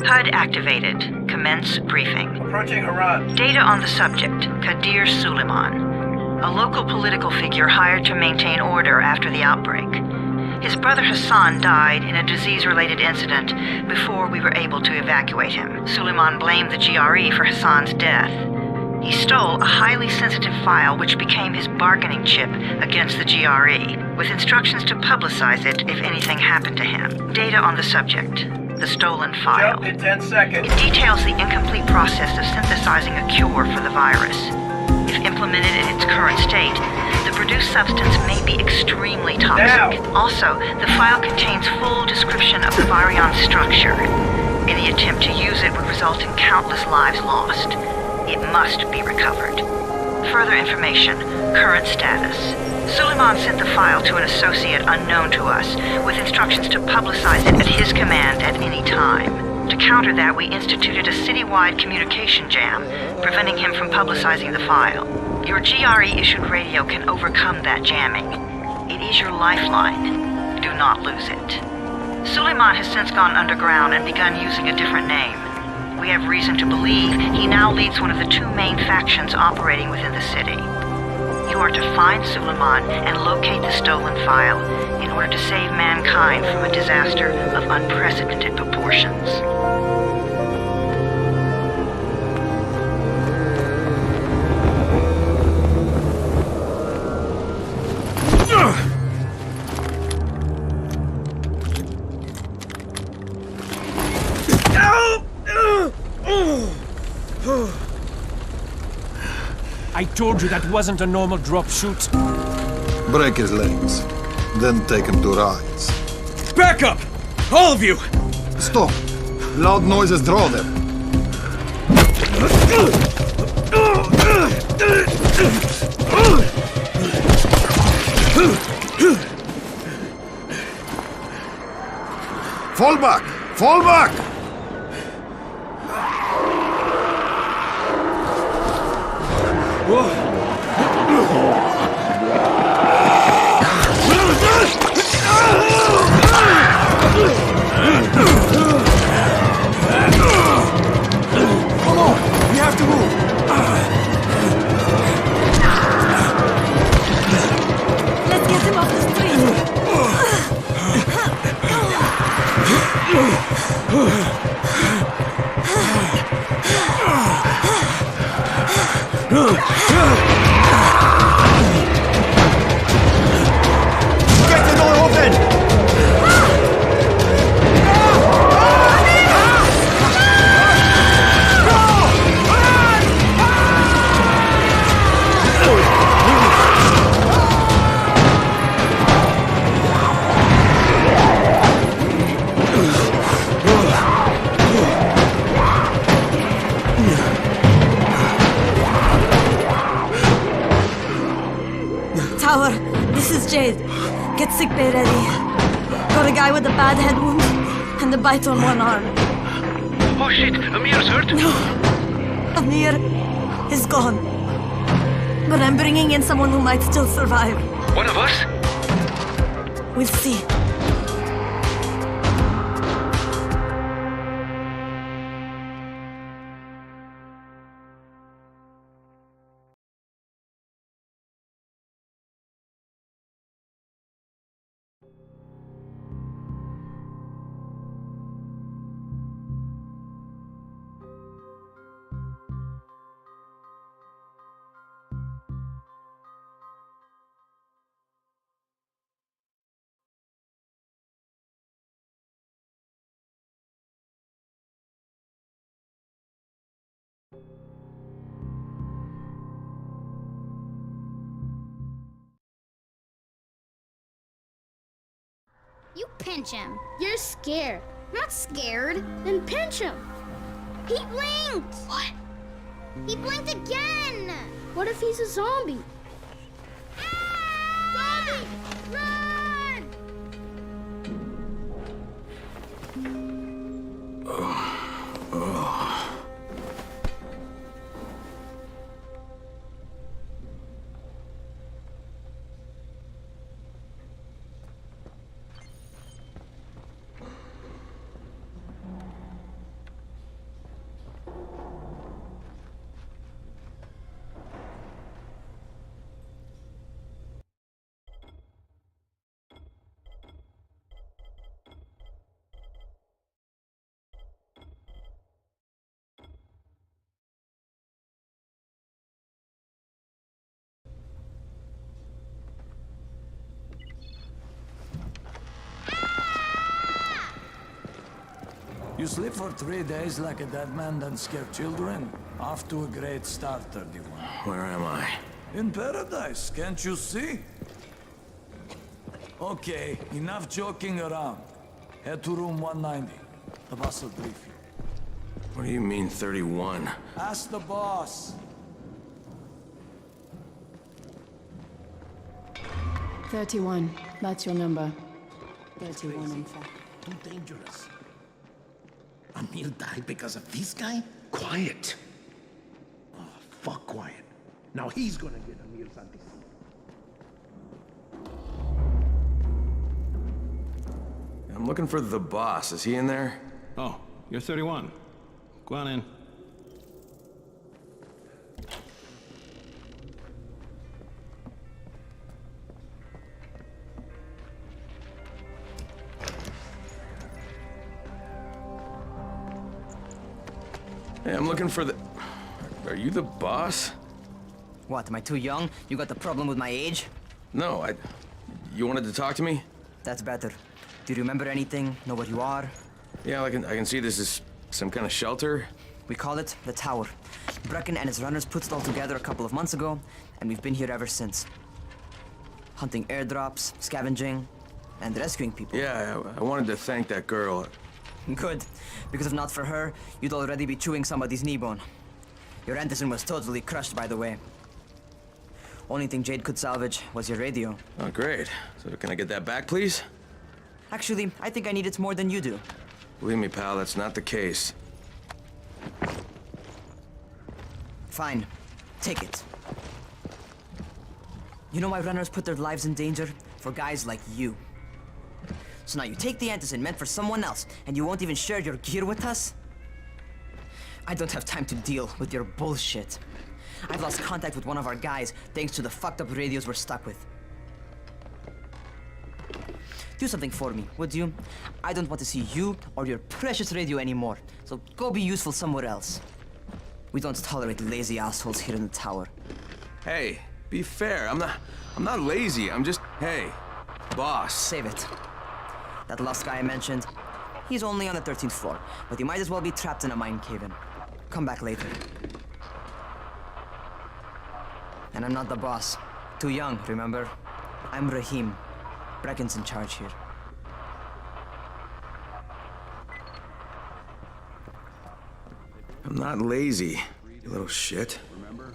HUD activated. Commence briefing. Approaching Harran. Data on the subject, Kadir Suleiman, a local political figure hired to maintain order after the outbreak. His brother Hassan died in a disease-related incident before we were able to evacuate him. Suleiman blamed the GRE for Hassan's death. He stole a highly sensitive file which became his bargaining chip against the GRE, with instructions to publicize it if anything happened to him. Data on the subject. The stolen file. Jump in 10 seconds. It details the incomplete process of synthesizing a cure for the virus. If implemented in its current state, the produced substance may be extremely toxic. Now. Also, the file contains full description of the virion's structure. Any attempt to use it would result in countless lives lost. It must be recovered. Further information, current status. Suleiman sent the file to an associate unknown to us, with instructions to publicize it at his command at any time. To counter that, we instituted a citywide communication jam, preventing him from publicizing the file. Your GRE-issued radio can overcome that jamming. It is your lifeline. Do not lose it. Suleiman has since gone underground and begun using a different name. We have reason to believe he now leads one of the two main factions operating within the city. You are to find Suleiman and locate the stolen file in order to save mankind from a disaster of unprecedented proportions. I told you that wasn't a normal drop shoot. Break his legs, then take him to rides. Back up! All of you! Stop! Loud noises draw them. Fall back! Fall back! Come on! We have to move! Let's get him off the street! Get the door open! Tower, this is Jade. Get sickbay ready. Got a guy with a bad head wound and a bite on one arm. Oh shit, Amir's hurt? No, Amir is gone. But I'm bringing in someone who might still survive. One of us? We'll see. You pinch him. You're scared. I'm not scared. Then pinch him. He blinked! What? He blinked again! What if he's a zombie? Ah! Zombie! Run! You sleep for 3 days like a dead man, then scare children? Off to a great start, 31. Where am I? In paradise, can't you see? Okay, enough joking around. Head to room 190. The boss will brief you. What do you mean, 31? Ask the boss. 31. That's your number. 31, in fact. Too dangerous. Emil died because of this guy? Quiet. Oh, fuck quiet. Now he's gonna get Emil's anti-seed. I'm looking for the boss. Is he in there? Oh, you're 31. Go on in. Hey, I'm looking for the... Are you the boss? What, am I too young? You got the problem with my age? No, You wanted to talk to me? That's better. Do you remember anything? Know what you are? Yeah, I can see this is some kind of shelter. We call it the Tower. Brecken and his runners put it all together a couple of months ago, and we've been here ever since. Hunting airdrops, scavenging, and rescuing people. Yeah, I wanted to thank that girl. Good, because if not for her, you'd already be chewing somebody's knee bone. Your Anderson was totally crushed, by the way. Only thing Jade could salvage was your radio. Oh, great. So can I get that back, please? Actually, I think I need it more than you do. Believe me, pal, that's not the case. Fine. Take it. You know why runners put their lives in danger? For guys like you. So now you take the Anderson meant for someone else, and you won't even share your gear with us? I don't have time to deal with your bullshit. I've lost contact with one of our guys thanks to the fucked up radios we're stuck with. Do something for me, would you? I don't want to see you or your precious radio anymore, so go be useful somewhere else. We don't tolerate lazy assholes here in the tower. Hey, be fair. I'm not lazy. I'm just, hey, boss. Save it. That last guy I mentioned, he's only on the 13th floor, but he might as well be trapped in a mine cave-in. Come back later. And I'm not the boss. Too young, remember? I'm Rahim. Brecken's in charge here. I'm not lazy, you little shit. Remember?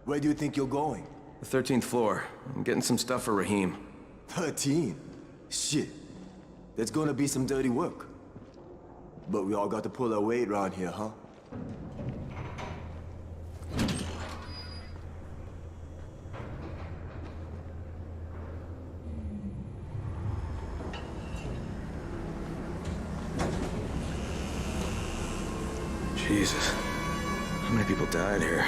Where do you think you're going? The 13th floor. I'm getting some stuff for Rahim. 13? Shit. That's gonna be some dirty work. But we all got to pull our weight around here, huh? Jesus. How many people died here?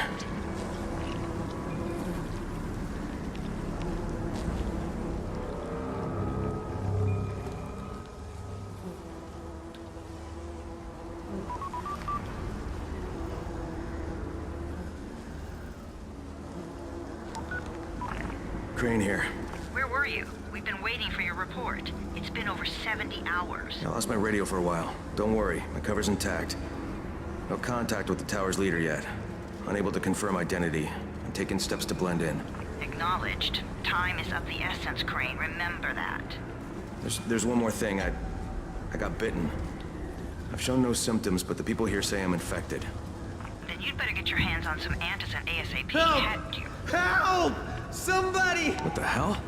Crane here. Where were you? We've been waiting for your report. It's been over 70 hours. I lost my radio for a while. Don't worry, my cover's intact. No contact with the tower's leader yet. Unable to confirm identity. I'm taking steps to blend in. Acknowledged. Time is of the essence, Crane. Remember that. There's one more thing. I got bitten. I've shown no symptoms, but the people here say I'm infected. Then you'd better get your hands on some antizin ASAP. Help! Help! Somebody! What the hell?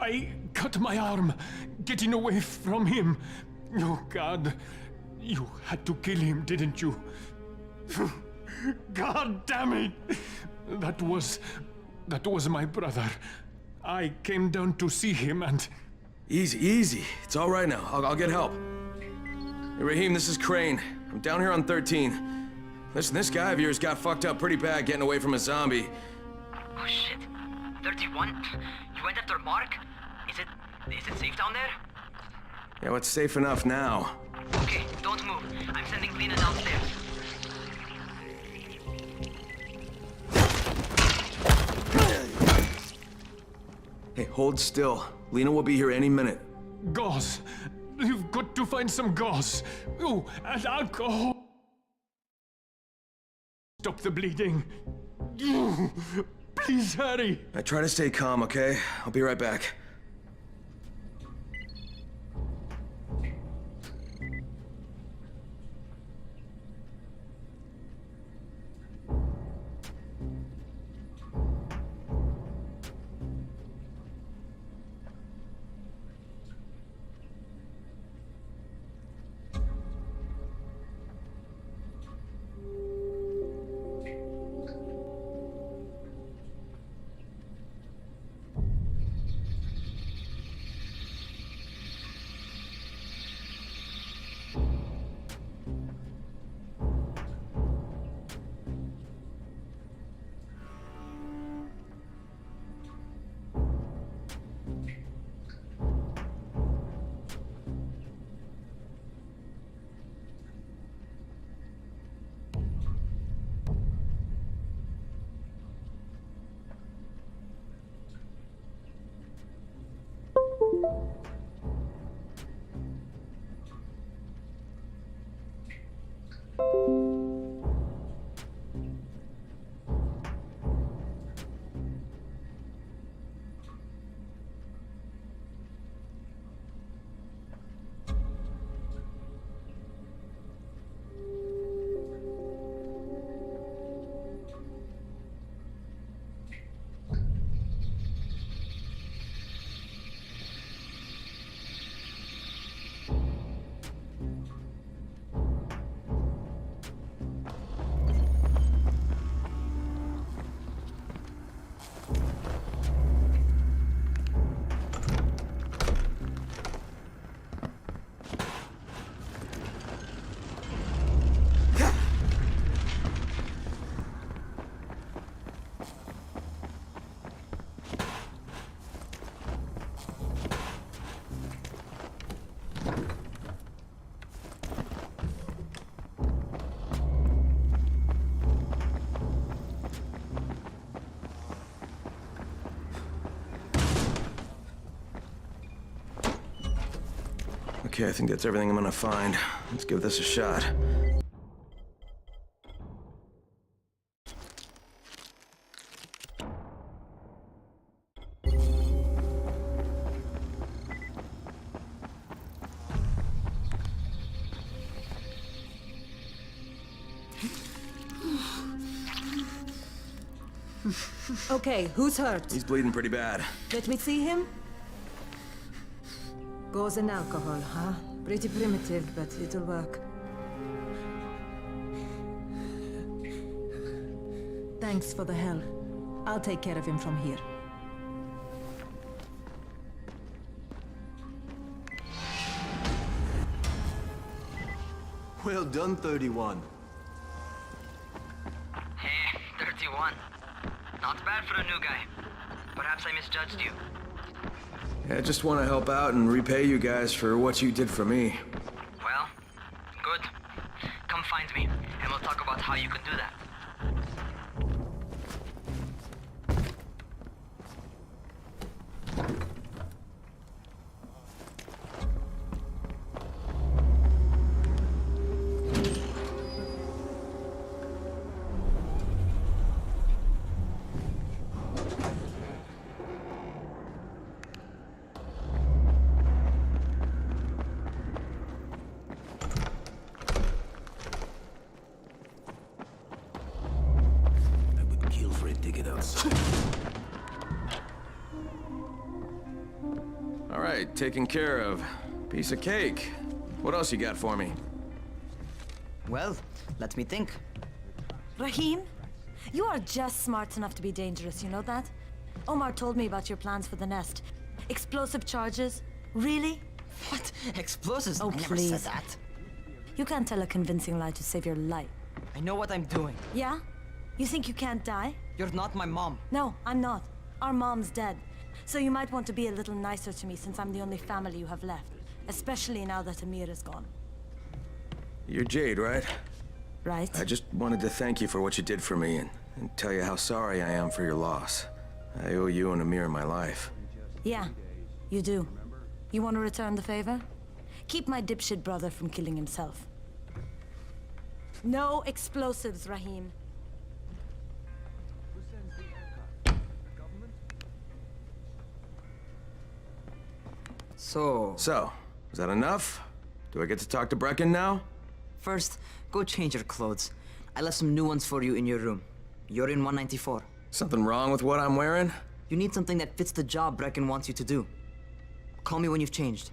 I cut my arm, getting away from him. Oh, God. You had to kill him, didn't you? God damn it! That was my brother. I came down to see him and... Easy. It's all right now. I'll get help. Hey, Raheem, this is Crane. I'm down here on 13. Listen, this guy of yours got fucked up pretty bad getting away from a zombie. Oh shit. 31? You went after Mark? Is it safe down there? Yeah, well, it's safe enough now. Okay, don't move. I'm sending Lena downstairs. Hey, hold still. Lena will be here any minute. Gauze. You've got to find some gauze. Oh, and alcohol. Stop the bleeding. Please hurry. I try to stay calm, okay? I'll be right back. Okay, I think that's everything I'm gonna find. Let's give this a shot. Okay, who's hurt? He's bleeding pretty bad. Let me see him. Gauze and alcohol, huh? Pretty primitive, but it'll work. Thanks for the help. I'll take care of him from here. Well done, 31. Hey, 31. Not bad for a new guy. Perhaps I misjudged you. I just want to help out and repay you guys for what you did for me. Well, good. Come find me, and we'll talk about how you can do that. All right, taken care of. Piece of cake. What else you got for me? Well, let me think. Raheem, you are just smart enough to be dangerous, you know that? Omar told me about your plans for the nest. Explosive charges? Really? What? Explosives? Oh, I never please. said that. You can't tell a convincing lie to save your life. I know what I'm doing. Yeah? You think you can't die? You're not my mom. No, I'm not. Our mom's dead. So you might want to be a little nicer to me since I'm the only family you have left. Especially now that Amir is gone. You're Jade, right? Right. I just wanted to thank you for what you did for me and tell you how sorry I am for your loss. I owe you and Amir my life. Yeah, you do. You want to return the favor? Keep my dipshit brother from killing himself. No explosives, Rahim. So, is that enough? Do I get to talk to Brecken now? first, go change your clothes. I left some new ones for you in your room. You're in 194. Something wrong with what I'm wearing? You need something that fits the job Brecken wants you to do. Call me when you've changed.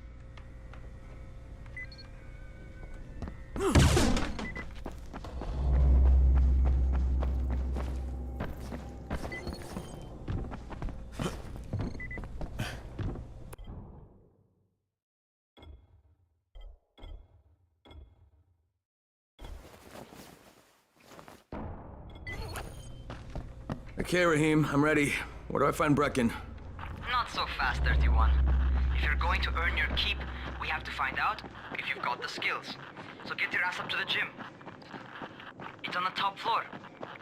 Okay, Rahim, I'm ready. Where do I find Brecken? Not so fast, 31. If you're going to earn your keep, we have to find out if you've got the skills. So get your ass up to the gym. It's on the top floor.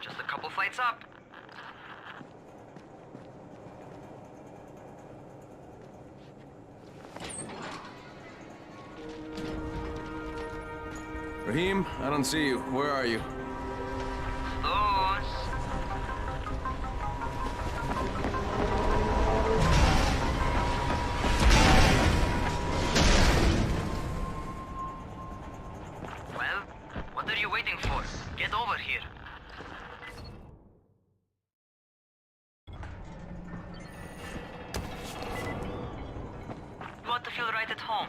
Just a couple flights up. Rahim, I don't see you. Where are you? Those. Well, what are you waiting for? Get over here. You want to feel right at home?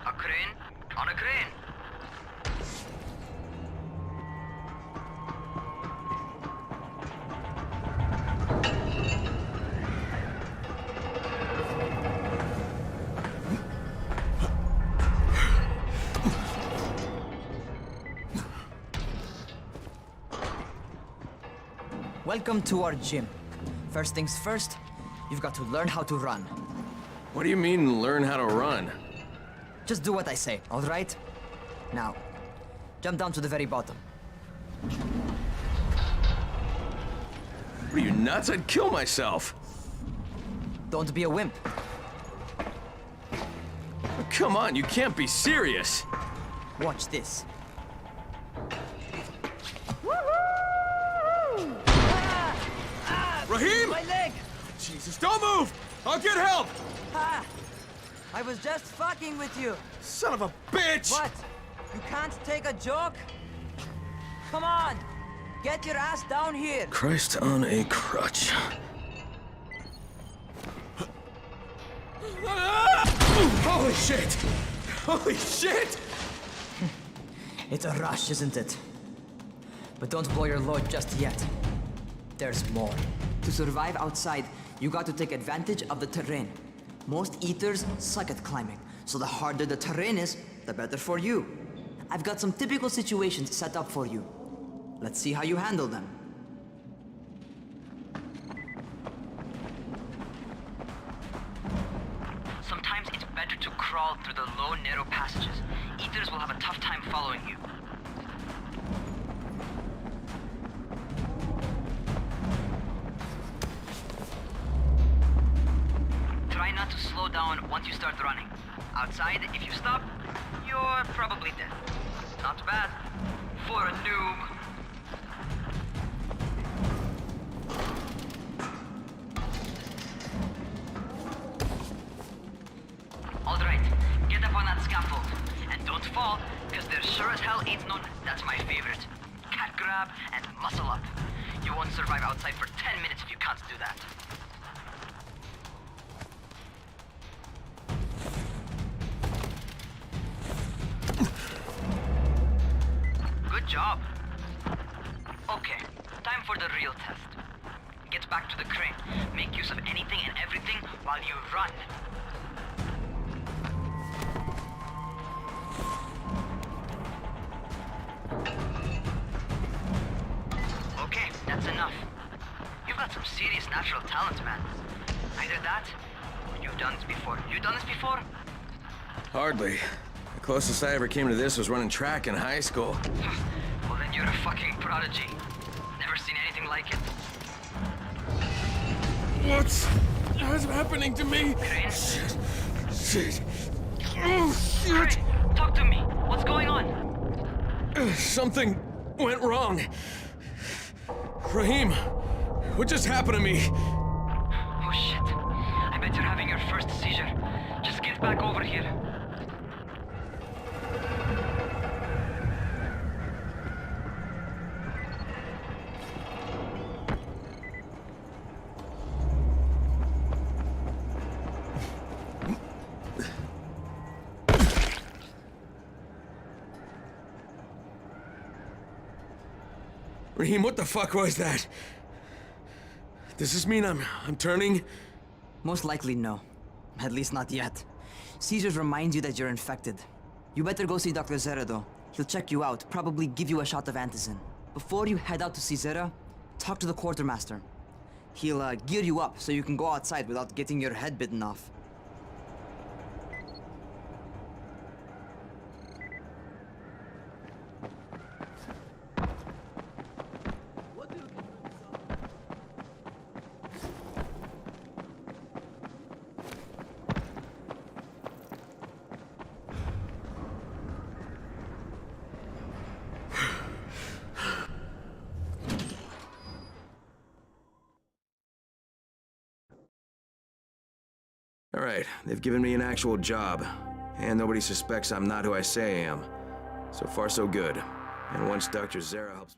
A crane? On a crane. Welcome to our gym. First things first, you've got to learn how to run. What do you mean, learn how to run? Just do what I say, all right? Now, jump down to the very bottom. What are you, nuts? I'd kill myself. Don't be a wimp. Come on, you can't be serious. Watch this. Rahim! My leg! Jesus, don't move! I'll get help! Ha! I was just fucking with you. Son of a bitch! What? You can't take a joke? Come on! Get your ass down here! Christ on a crutch. Holy shit! Holy shit! It's a rush, isn't it? But don't blow your load just yet. There's more. To survive outside, you got to take advantage of the terrain. Most eaters suck at climbing, so the harder the terrain is, the better for you. I've got some typical situations set up for you. Let's see how you handle them. Sometimes it's better to crawl through the low, narrow passages. Eaters will have a tough time following you. Try not to slow down once you start running. Outside, if you stop, you're probably dead. Not bad for a noob. All right, get up on that scaffold. And don't fall, because there sure as hell ain't none. That's my favorite. Cat grab and muscle up. You won't survive outside for 10 minutes if you can't do that. Good job. Okay, time for the real test. Get back to the crane. Make use of anything and everything while you run. got some serious natural talent, man. Either that, or you've done this before. You done this before? Hardly. The closest I ever came to this was running track in high school. Well, then you're a fucking prodigy. Never seen anything like it. What's happening to me? Crane? Shit. Oh, shit. Crane, talk to me. What's going on? Something went wrong. Rahim, what just happened to me? Oh shit. I bet you're having your first seizure. Just get back over here. Rahim, what the fuck was that? Does this mean I'm turning? Most likely no. At least not yet. Seizures remind you that you're infected. You better go see Dr. Zera though. He'll check you out, probably give you a shot of antizin. Before you head out to see Zera, talk to the quartermaster. He'll gear you up so you can go outside without getting your head bitten off. All right, they've given me an actual job, and nobody suspects I'm not who I say I am. So far, so good. And once Dr. Zera helps...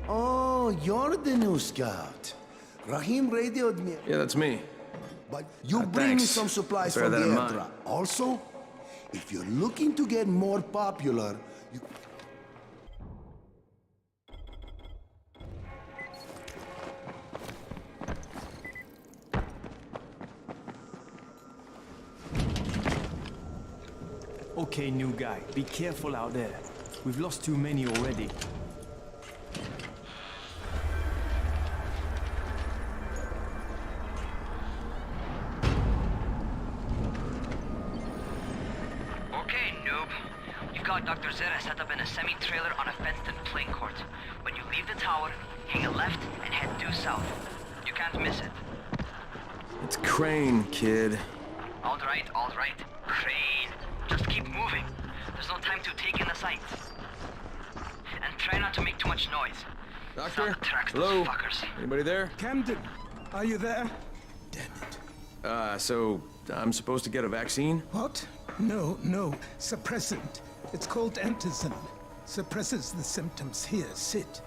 Oh, you're the new scout. Rahim radioed me. Yeah, that's me. But you bring me thanks. some supplies Bear from the that in mind. airdrop. Also, if you're looking to get more popular, you... Okay, new guy, be careful out there. We've lost too many already. Okay, noob. You've got Dr. Zera set up in a semi-trailer on a fenced-in playing court. When you leave the tower, hang a left and head due south. You can't miss it. It's Crane, kid. All right, Crane. Just keep moving. There's no time to take in the sights. And try not to make too much noise. Doctor? Tracks Hello? those fuckers. Anybody there? Camden, are you there? So I'm supposed to get a vaccine? What? No. Suppressant. It's called antizin. Suppresses the symptoms. Here, sit.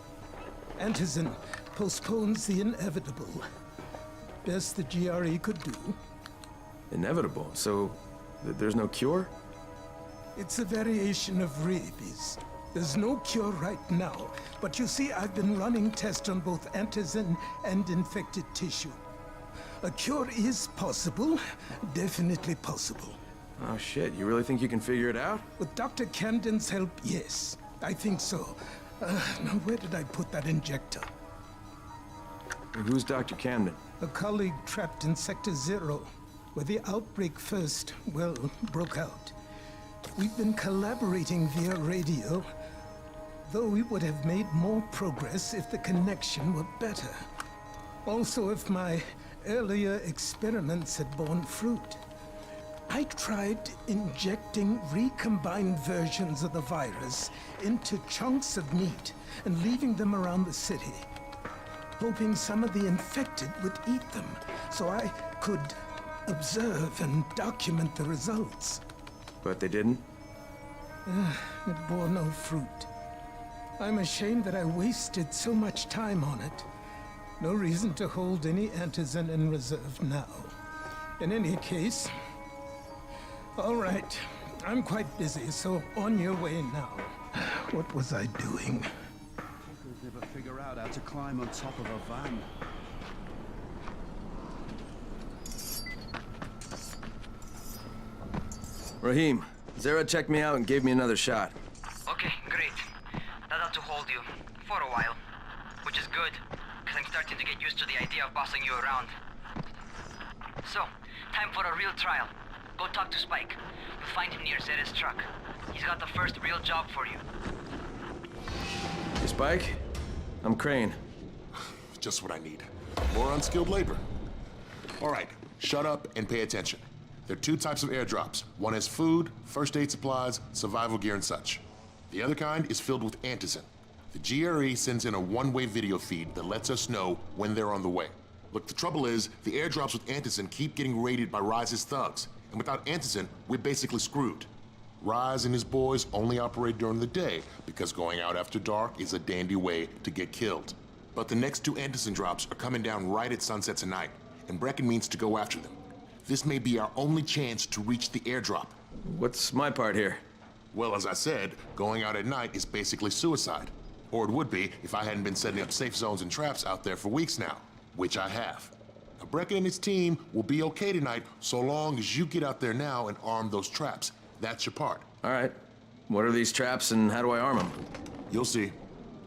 Antizin postpones the inevitable. Best the GRE could do. Inevitable? So there's no cure? It's a variation of rabies. There's no cure right now, but you see, I've been running tests on both antizin and infected tissue. A cure is possible, definitely possible. Oh shit, you really think you can figure it out? With Dr. Camden's help, yes. I think so. Now where did I put that injector? Who's Dr. Camden? A colleague trapped in Sector 0, where the outbreak first, broke out. We've been collaborating via radio, though we would have made more progress if the connection were better. Also, if my earlier experiments had borne fruit. I tried injecting recombined versions of the virus into chunks of meat and leaving them around the city, hoping some of the infected would eat them so I could observe and document the results. But they didn't? It bore no fruit. I'm ashamed that I wasted so much time on it. No reason to hold any antizin in reserve now. In any case, all right, I'm quite busy, so on your way now. What was I doing? Fuckers never figure out how to climb on top of a van. Rahim, Zara checked me out and gave me another shot. Okay, great. That ought to hold you. For a while. Which is good, because I'm starting to get used to the idea of bossing you around. So, time for a real trial. Go talk to Spike. You'll find him near Zera's truck. He's got the first real job for you. Hey, Spike? I'm Crane. Just what I need. More unskilled labor. All right, shut up and pay attention. There are two types of airdrops. One is food, first aid supplies, survival gear, and such. The other kind is filled with antizin. The GRE sends in a one-way video feed that lets us know when they're on the way. Look, the trouble is, the airdrops with antizin keep getting raided by Rise's thugs, and without antizin, we're basically screwed. Rise and his boys only operate during the day because going out after dark is a dandy way to get killed. But the next two antizin drops are coming down right at sunset tonight, and Brecken means to go after them. This may be our only chance to reach the airdrop. What's my part here? Well, as I said, going out at night is basically suicide. Or it would be if I hadn't been setting up safe zones and traps out there for weeks now, which I have. Now, Brecken and his team will be okay tonight so long as you get out there now and arm those traps. That's your part. All right. What are these traps and how do I arm them? You'll see.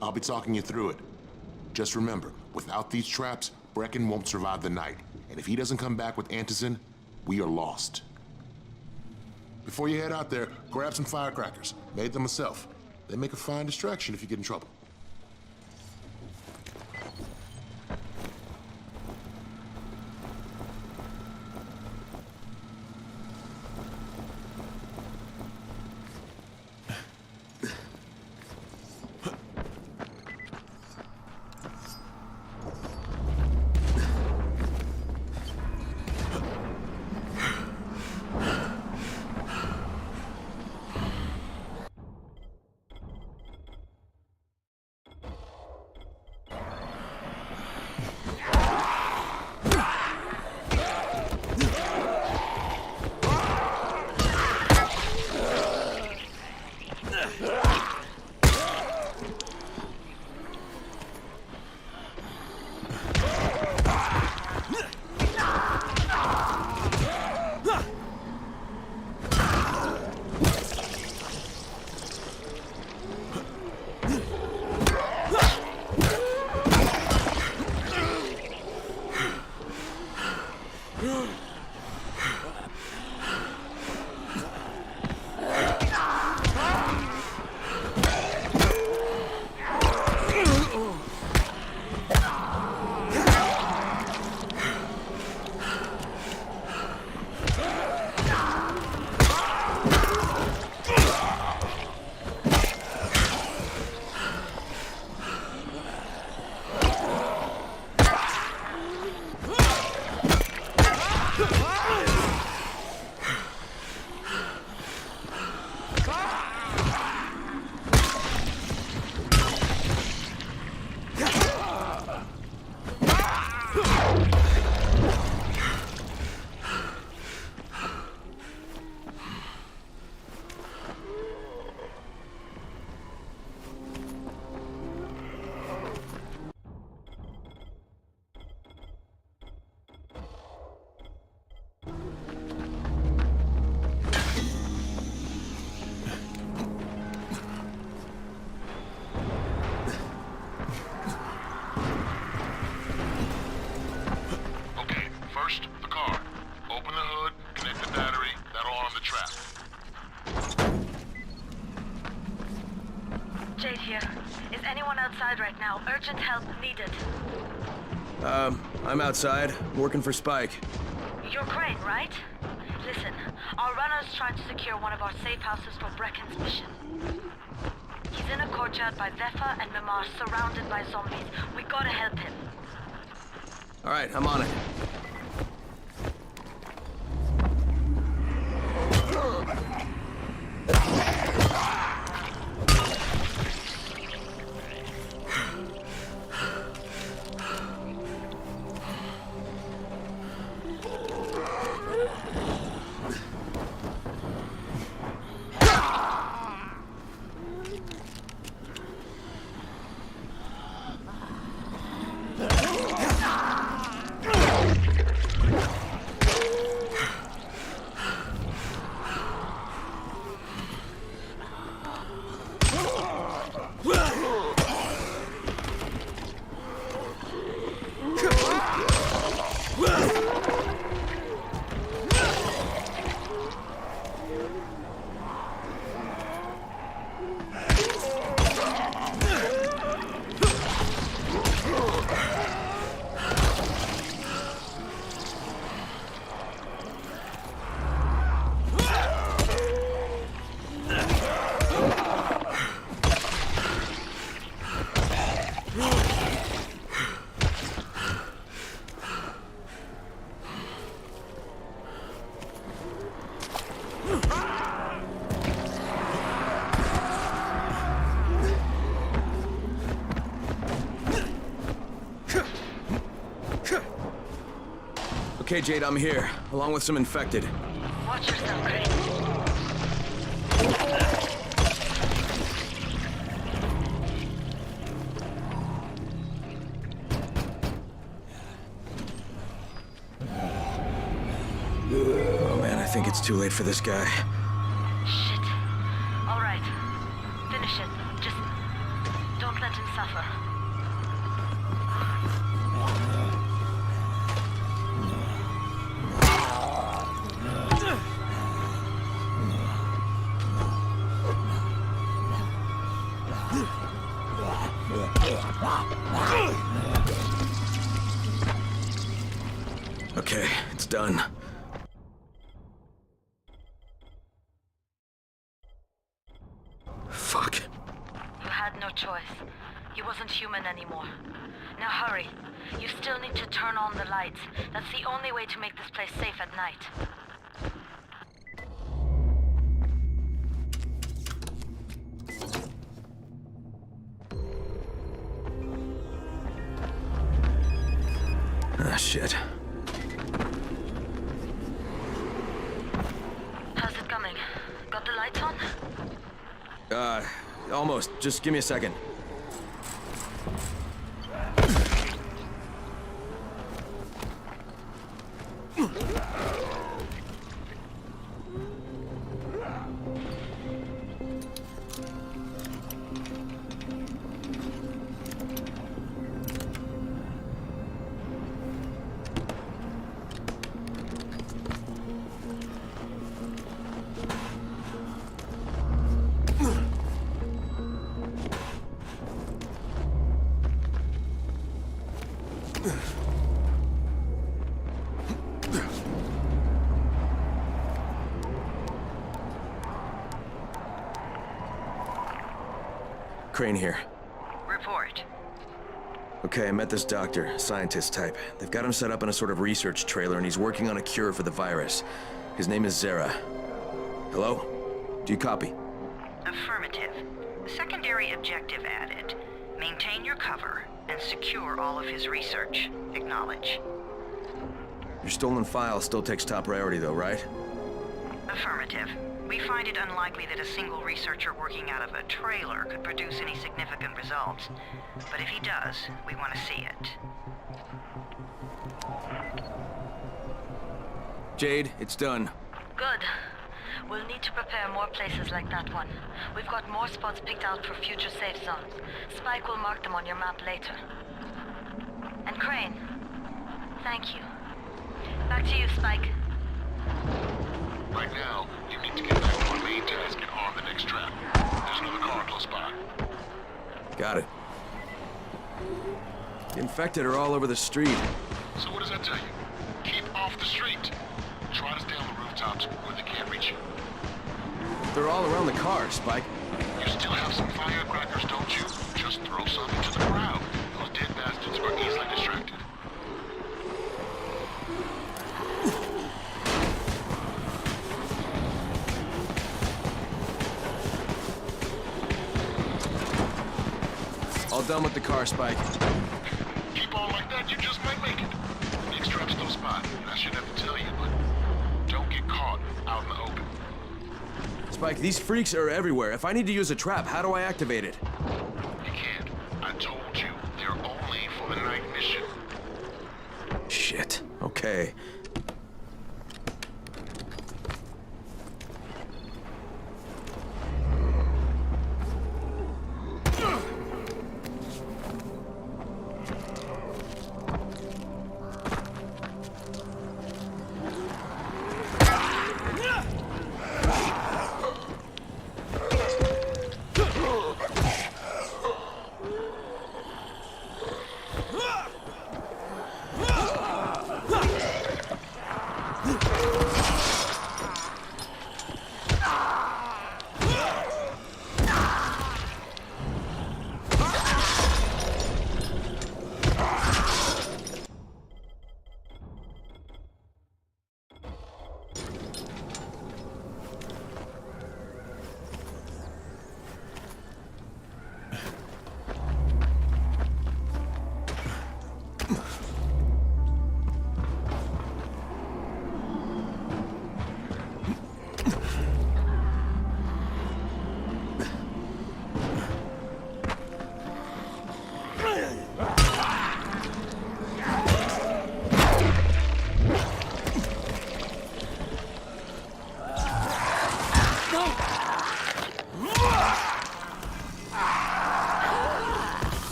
I'll be talking you through it. Just remember, without these traps, Brecken won't survive the night. And if he doesn't come back with antizin, we are lost. Before you head out there, grab some firecrackers. Made them myself. They make a fine distraction if you get in trouble. Jade here. Is anyone outside right now? Urgent help needed. I'm outside, working for Spike. You're Crane, right? Listen, our runner's trying to secure one of our safe houses for Brecken's mission. He's in a courtyard by Vefa and Mimar, surrounded by zombies. We gotta help him. All right, I'm on it. Okay, Jade, I'm here, along with some infected. Watch yourself, Crane. Oh man, I think it's too late for this guy. Shit. All right. Finish it. Just don't let him suffer. Okay, it's done. Fuck. You had no choice. He wasn't human anymore. Now hurry. You still need to turn on the lights. That's the only way to make this place safe at night. Ah, shit. How's it coming? Got the lights on? Almost. Just give me a second. Crane here. Report. Okay, I met this doctor, scientist type. They've got him set up in a sort of research trailer, and he's working on a cure for the virus. His name is Zera. Hello? Do you copy? Affirmative. Secondary objective added. Maintain your cover and secure all of his research. Acknowledge. Your stolen file still takes top priority, though, right? Affirmative. We find it unlikely that a single researcher working out of a trailer could produce any significant results. But if he does, we want to see it. Jade, it's done. Good. We'll need to prepare more places like that one. We've got more spots picked out for future safe zones. Spike will mark them on your map later. And Crane, thank you. Back to you, Spike. Right now, you need to get back to our main task and arm the next trap. There's another car close by. Got it. The infected are all over the street. So what does that tell you? Keep off the street. Try to stay on the rooftops where they can't reach you. They're all around the car, Spike. You still have some firecrackers, don't you? Just throw some into the crowd. Those dead bastards are easily distracted. All done with the car, Spike. Keep on like that, you just might make it. The next trap's no spot, and I shouldn't have to tell you, but don't get caught out in the open. Spike, these freaks are everywhere. If I need to use a trap, how do I activate it? You can't. I told you, they're only for the night mission. Shit. Okay.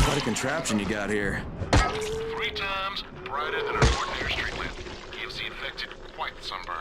What a contraption you got here. 3 times brighter than an ordinary street lamp. Gives the infected quite the sunburn.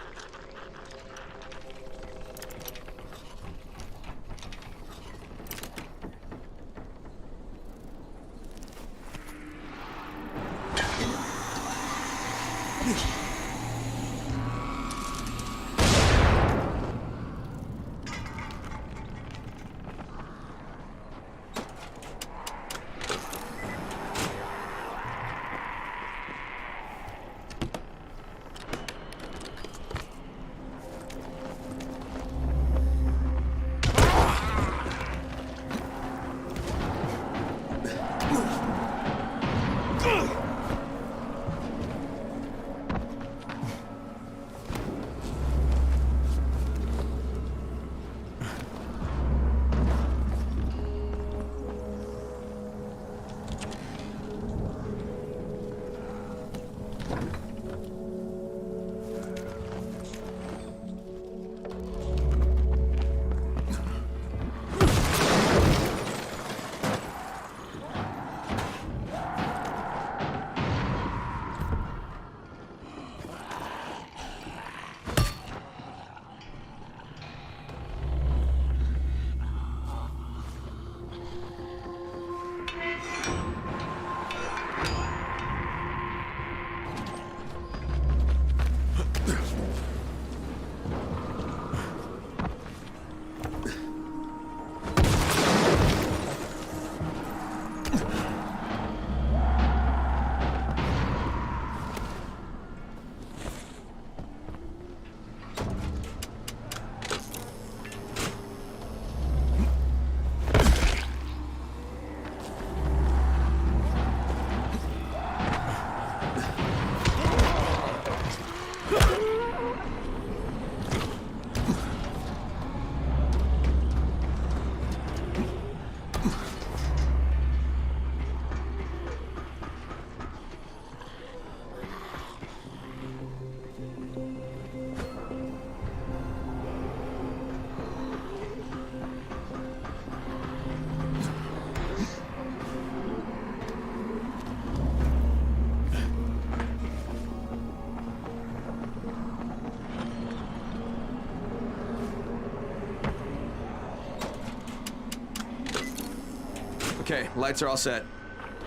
Okay, lights are all set.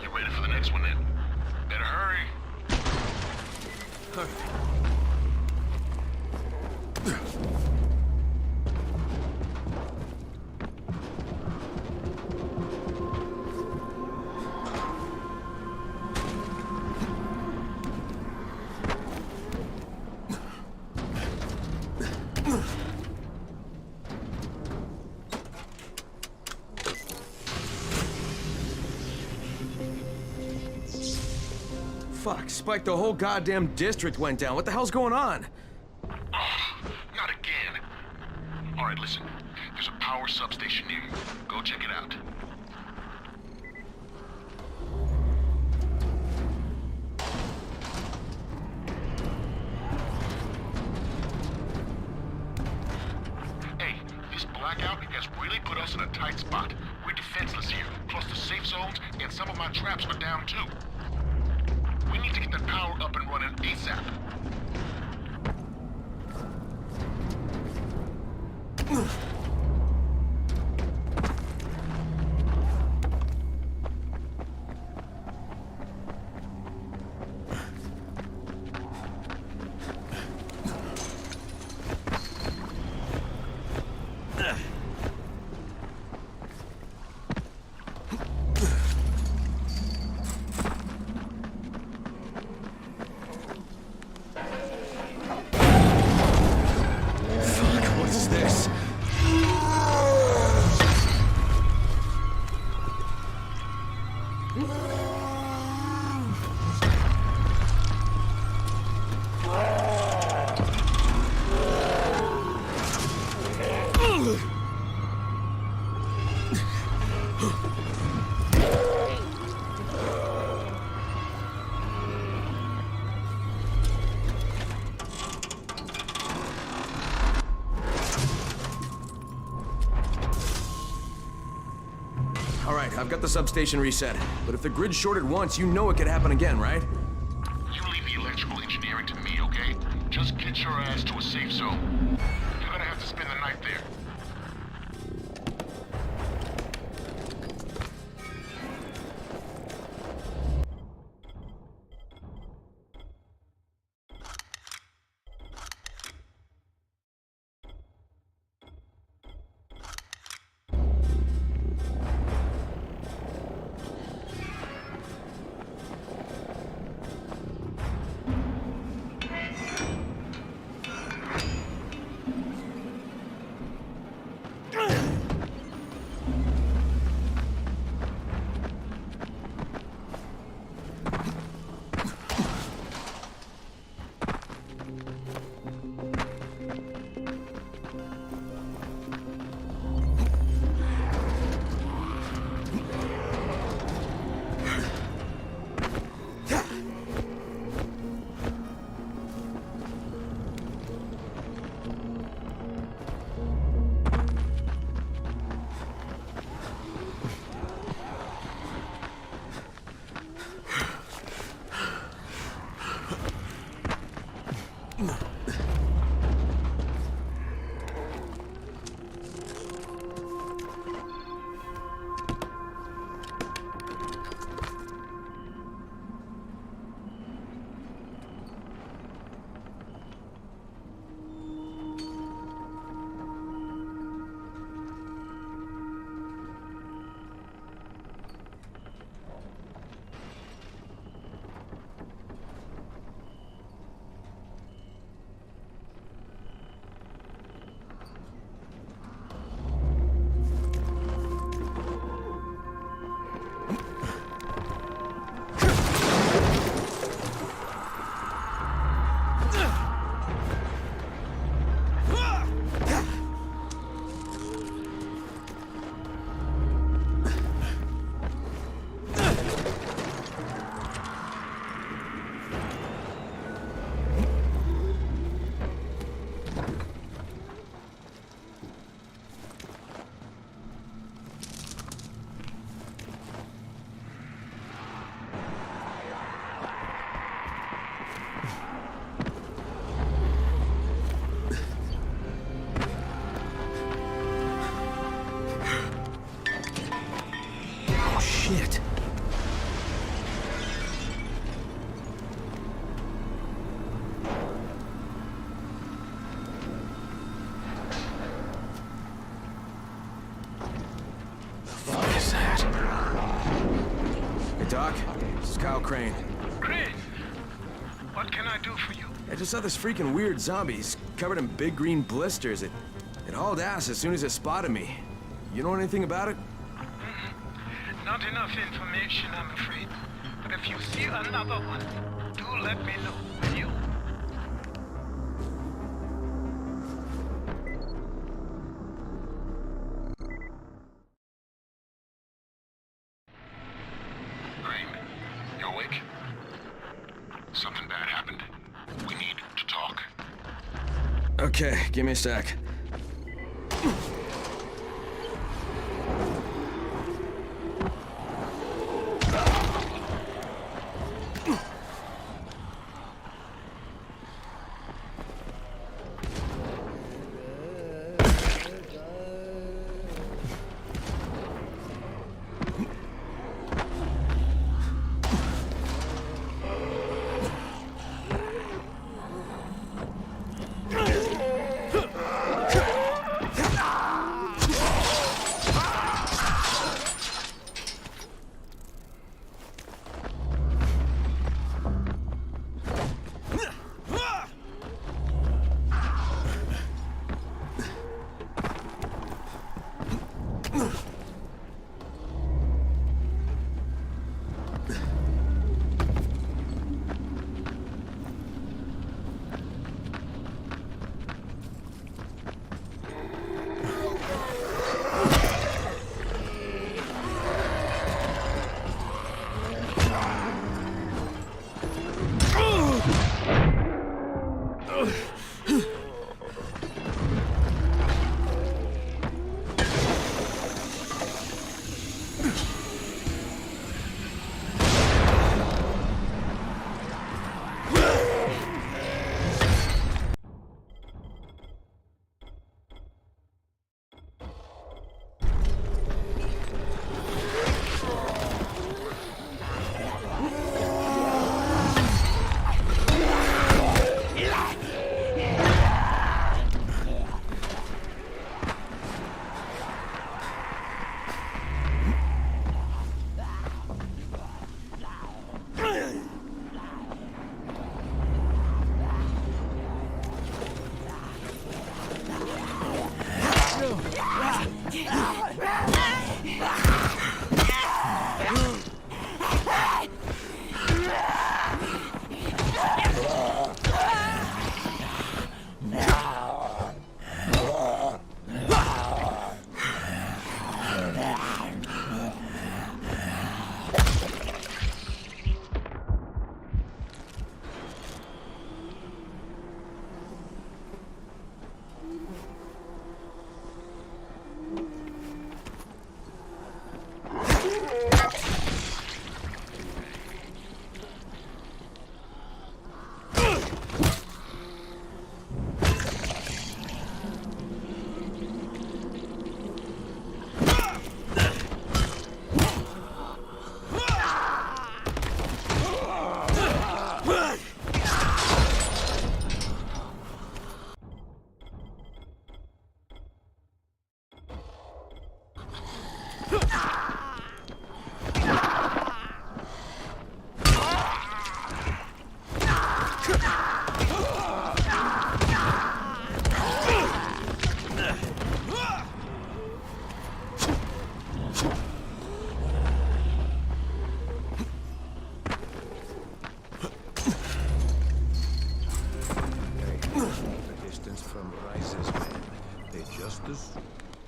You ready for the next one then? Better hurry. Fuck, Spike, the whole goddamn district went down. What the hell's going on? Not again. All right, listen. There's a power substation near you. Go check it out. Hey, this blackout has really put us in a tight spot. We're defenseless here, close to safe zones, and some of my traps are down too. We need to get that power up and running ASAP. Fuck, what's this? I've got the substation reset. But if the grid shorted once, you know it could happen again, right? You leave the electrical engineering to me, okay? Just get your ass to a safe zone. You're gonna have to spend the night there. Shit. What is that? Hey, Doc. This is Kyle Crane. Crane, what can I do for you? I just saw this freaking weird zombie. He's covered in big green blisters. It hauled ass as soon as it spotted me. You know anything about it? Not enough information, I'm afraid. But if you see another one, do let me know, will you? Crane, you awake? Something bad happened. We need to talk. Okay, give me a sec.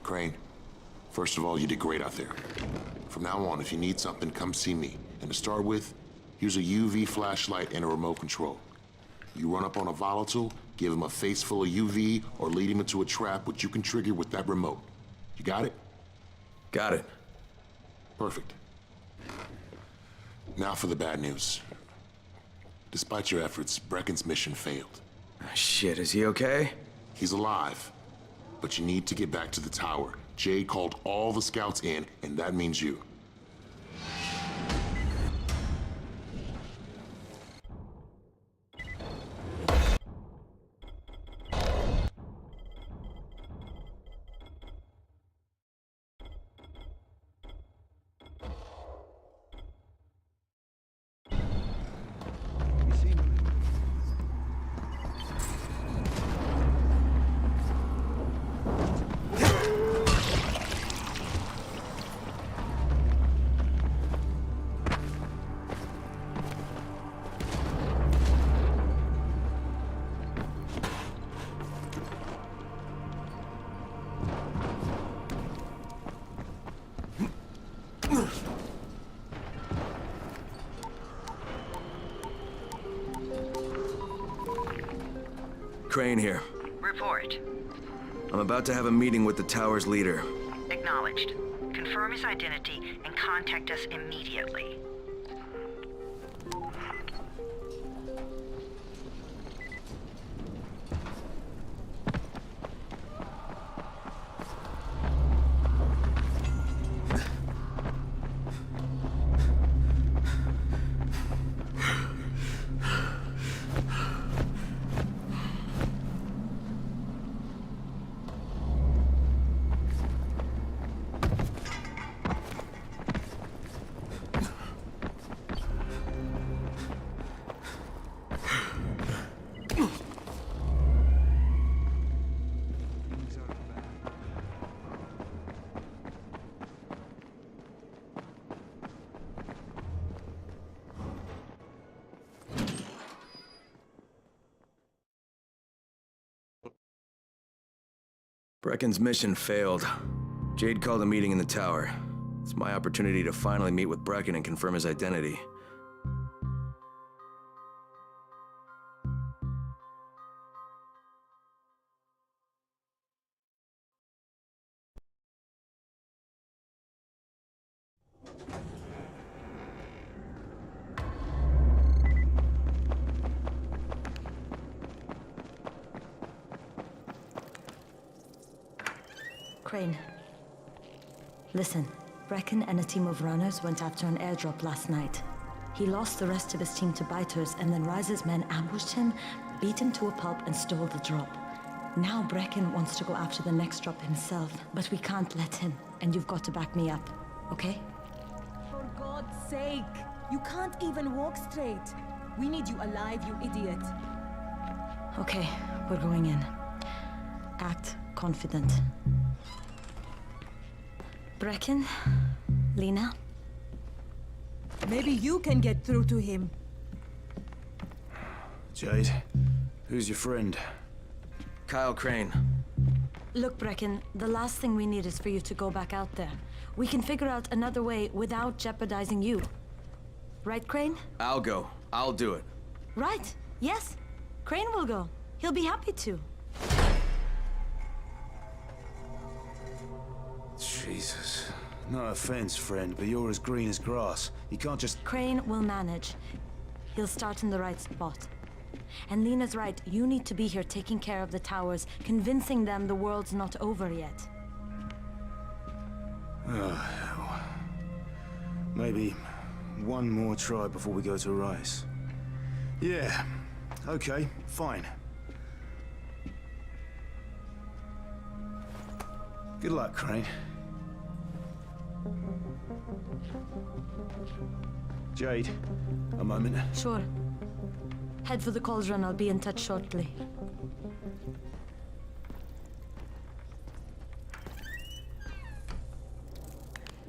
Crane, first of all, you did great out there. From now on, if you need something, come see me. And to start with, use a UV flashlight and a remote control. You run up on a volatile, give him a face full of UV, or lead him into a trap which you can trigger with that remote. You got it? Got it. Perfect. Now for the bad news. Despite your efforts, Brecken's mission failed. Shit, is he okay? He's alive. But you need to get back to the tower. Jade called all the scouts in, and that means you. Crane here. Report. I'm about to have a meeting with the tower's leader. Acknowledged. Confirm his identity and contact us immediately. Brecken's mission failed. Jade called a meeting in the tower. It's my opportunity to finally meet with Brecken and confirm his identity. Crane. Listen, Brecken and a team of runners went after an airdrop last night. He lost the rest of his team to biters, and then Rise's men ambushed him, beat him to a pulp, and stole the drop. Now Brecken wants to go after the next drop himself, but we can't let him, and you've got to back me up, okay? For God's sake! You can't even walk straight! We need you alive, you idiot! Okay, we're going in. Act confident. Brecken? Lena? Maybe you can get through to him. Jade, who's your friend? Kyle Crane. Look, Brecken, the last thing we need is for you to go back out there. We can figure out another way without jeopardizing you. Right, Crane? I'll go. I'll do it. Right. Yes. Crane will go. He'll be happy to. Jesus. No offense, friend, but you're as green as grass. You can't just... Crane will manage. He'll start in the right spot. And Lena's right, you need to be here taking care of the towers, convincing them the world's not over yet. Oh, hell. Maybe one more try before we go to Rise. Yeah, okay, fine. Good luck, Crane. Jade, a moment. Sure. Head for the cauldron. I'll be in touch shortly.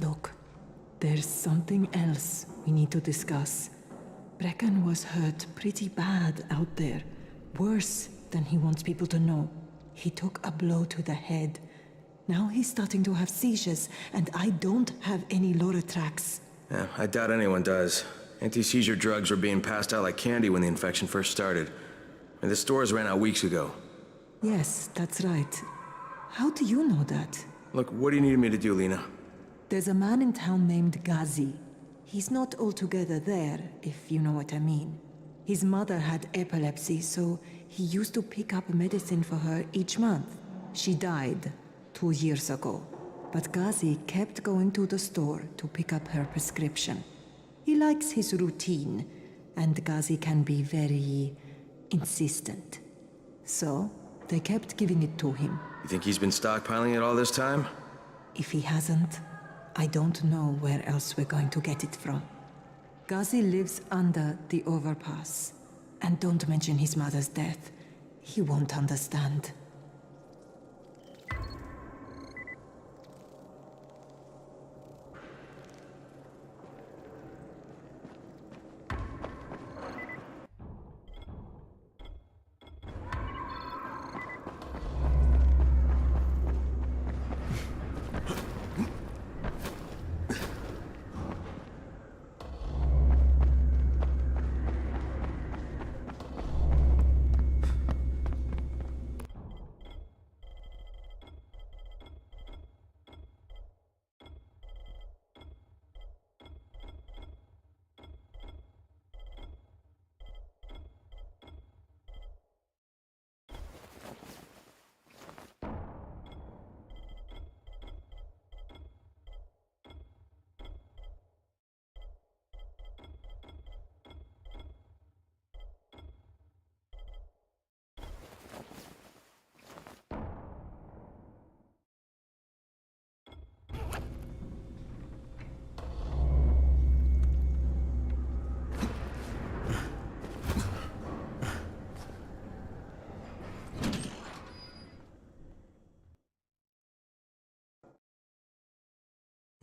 Look, there's something else we need to discuss. Brecken was hurt pretty bad out there. Worse than he wants people to know. He took a blow to the head. Now he's starting to have seizures, and I don't have any Loratrax. Yeah, I doubt anyone does. Anti-seizure drugs were being passed out like candy when the infection first started. And the stores ran out weeks ago. Yes, that's right. How do you know that? Look, what do you need me to do, Lena? There's a man in town named Ghazi. He's not altogether there, if you know what I mean. His mother had epilepsy, so he used to pick up medicine for her each month. She died 2 years ago, but Ghazi kept going to the store to pick up her prescription. He likes his routine, and Ghazi can be very insistent. So, they kept giving it to him. You think he's been stockpiling it all this time? If he hasn't, I don't know where else we're going to get it from. Ghazi lives under the overpass. And don't mention his mother's death. He won't understand.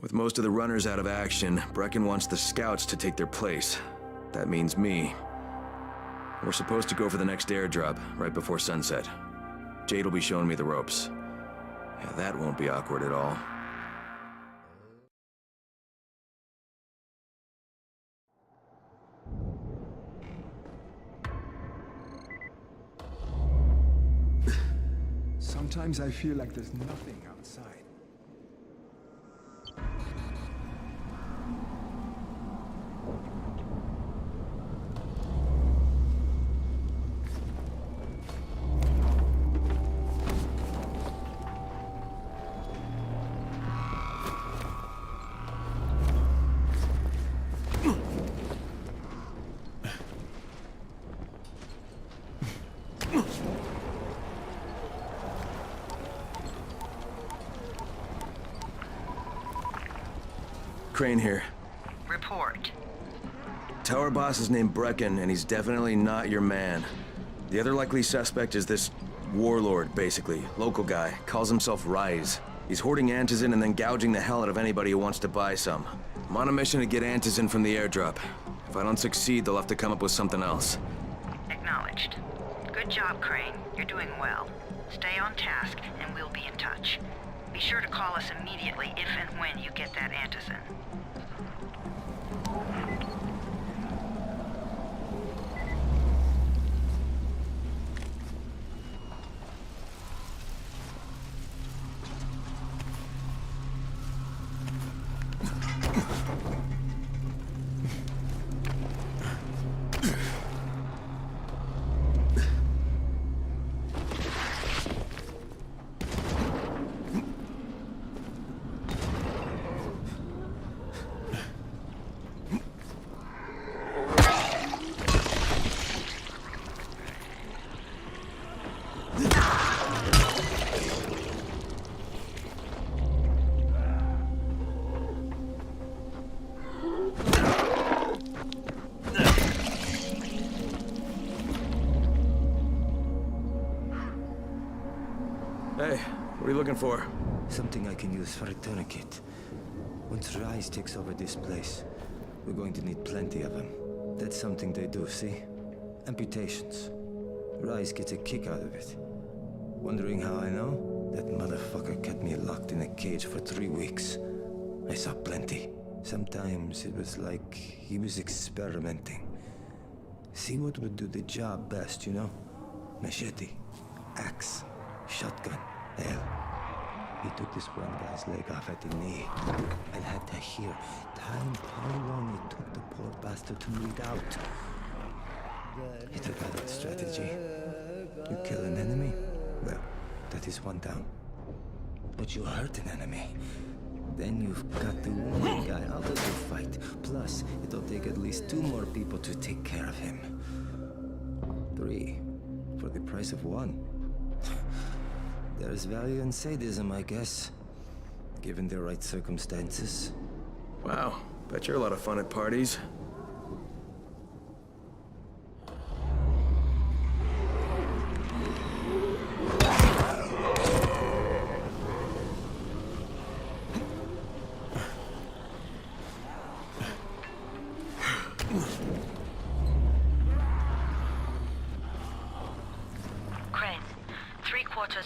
With most of the runners out of action, Brecken wants the scouts to take their place. That means me. We're supposed to go for the next airdrop, right before sunset. Jade will be showing me the ropes. Yeah, that won't be awkward at all. Sometimes I feel like there's nothing outside. Crane here. Report. Tower boss is named Brecken, and he's definitely not your man. The other likely suspect is this warlord, basically. Local guy. Calls himself Rise. He's hoarding antizin and then gouging the hell out of anybody who wants to buy some. I'm on a mission to get antizin from the airdrop. If I don't succeed, they'll have to come up with something else. Acknowledged. Good job, Crane. You're doing well. Stay on task, and we'll be in touch. Be sure to call us immediately if and when you get that antizin. Hey, what are you looking for? Something I can use for a tourniquet. Once Rise takes over this place, we're going to need plenty of them. That's something they do, see? Amputations. Rise gets a kick out of it. Wondering how I know? That motherfucker kept me locked in a cage for 3 weeks. I saw plenty. Sometimes it was like he was experimenting. See what would do the job best, you know? Machete, axe, shotgun, hell. He took this one guy's leg off at the knee. And had to hear time how long it took the poor bastard to bleed out. He developed strategy. You kill an enemy, well, that is one down. But you hurt an enemy, then you've got the one guy out of the fight. Plus, it'll take at least 2 more people to take care of him. 3, for the price of 1. There's value in sadism, I guess, given the right circumstances. Wow, bet you're a lot of fun at parties.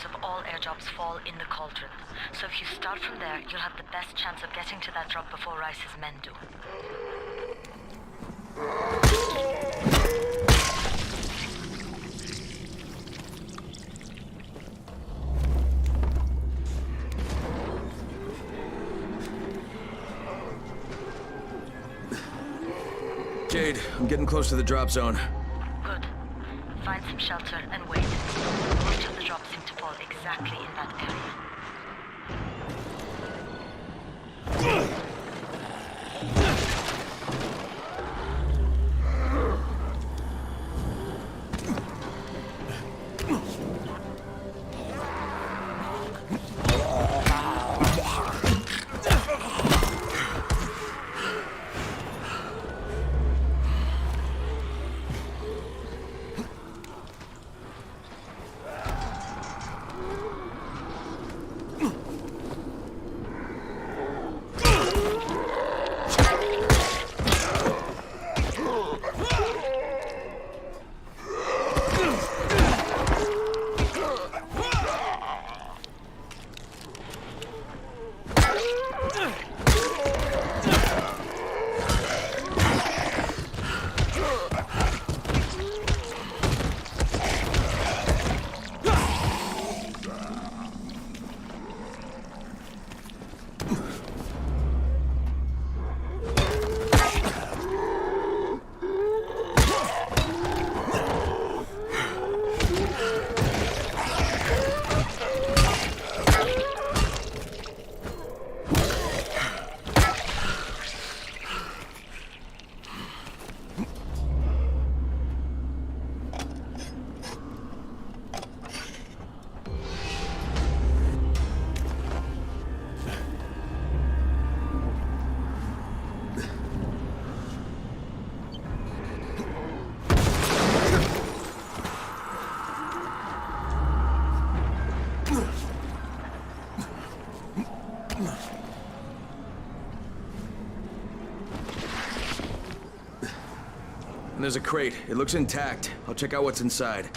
Of all airdrops fall in the cauldron. So if you start from there, you'll have the best chance of getting to that drop before Rice's men do. Jade, I'm getting close to the drop zone. Good. Find some shelter and wait. Most of the drops seem to fall exactly in that area. And there's a crate. It looks intact. I'll check out what's inside.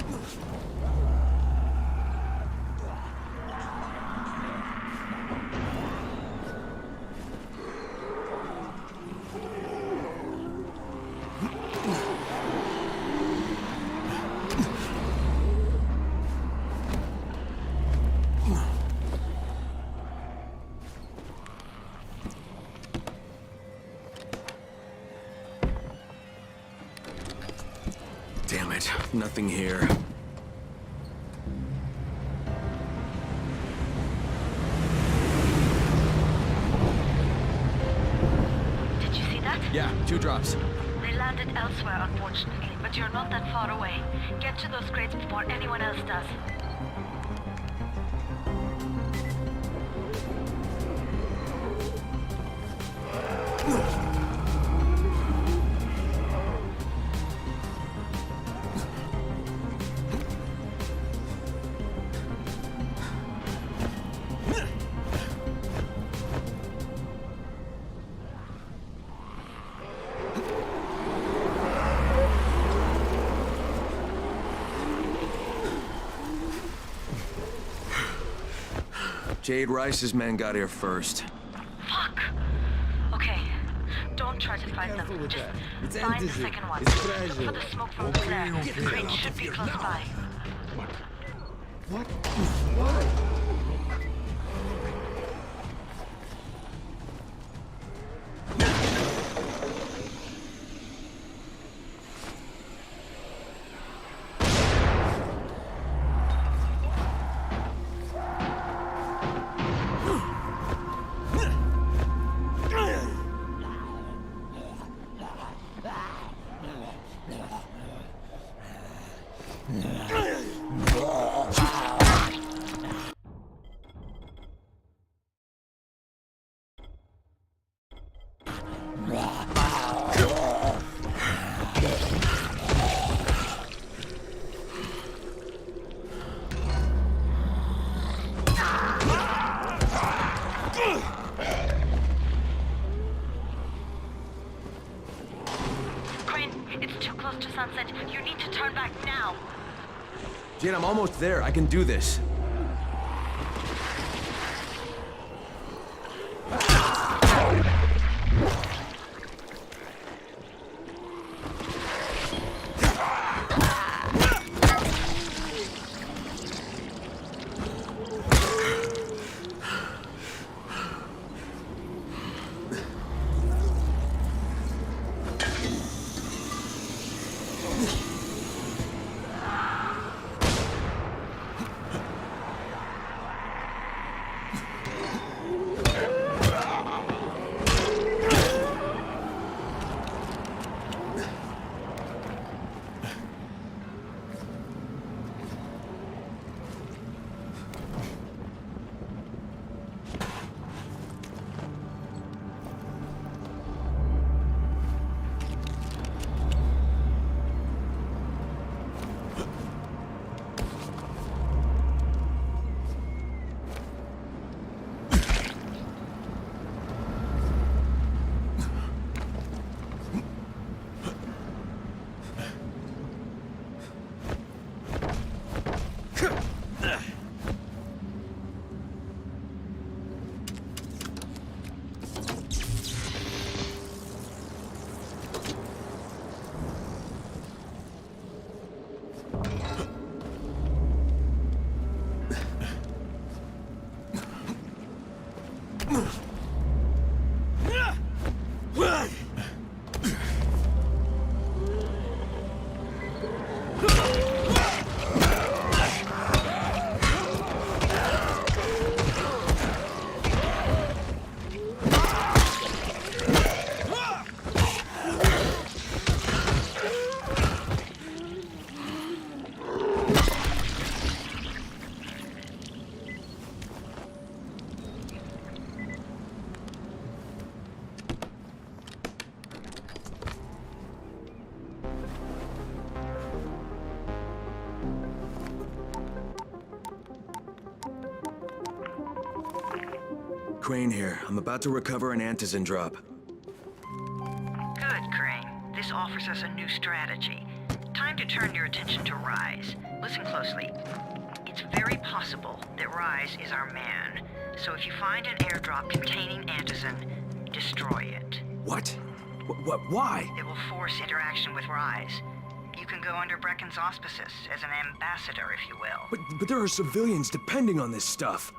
Damn it, nothing here. Did you see that? Yeah, 2 drops. They landed elsewhere, unfortunately, but you're not that far away. Get to those crates before anyone else does. Jade Rice's men got here first. Fuck! Okay, don't try to fight them. Just find the second one. It's fragile. For the smoke from there. The crate should be close by. What? Why? Jade, I'm almost there. I can do this. Crane here. I'm about to recover an antizin drop. Good, Crane. This offers us a new strategy. Time to turn your attention to Rise. Listen closely. It's very possible that Rise is our man. So if you find an airdrop containing antizin, destroy it. What? Why? It will force interaction with Rise. You can go under Brecken's auspices as an ambassador, if you will. But there are civilians depending on this stuff.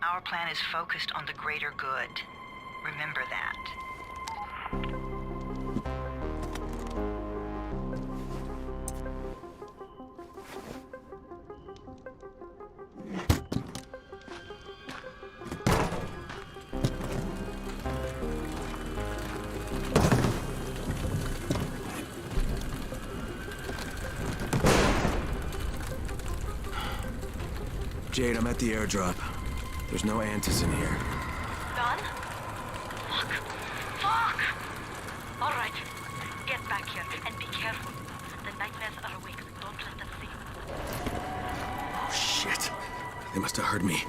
Our plan is focused on the greater good. Remember that. Jade, I'm at the airdrop. There's no antizin here. Done? Fuck. Fuck! All right. Get back here and be careful. The nightmares are awake. Don't let them see you. Oh, shit. They must have heard me.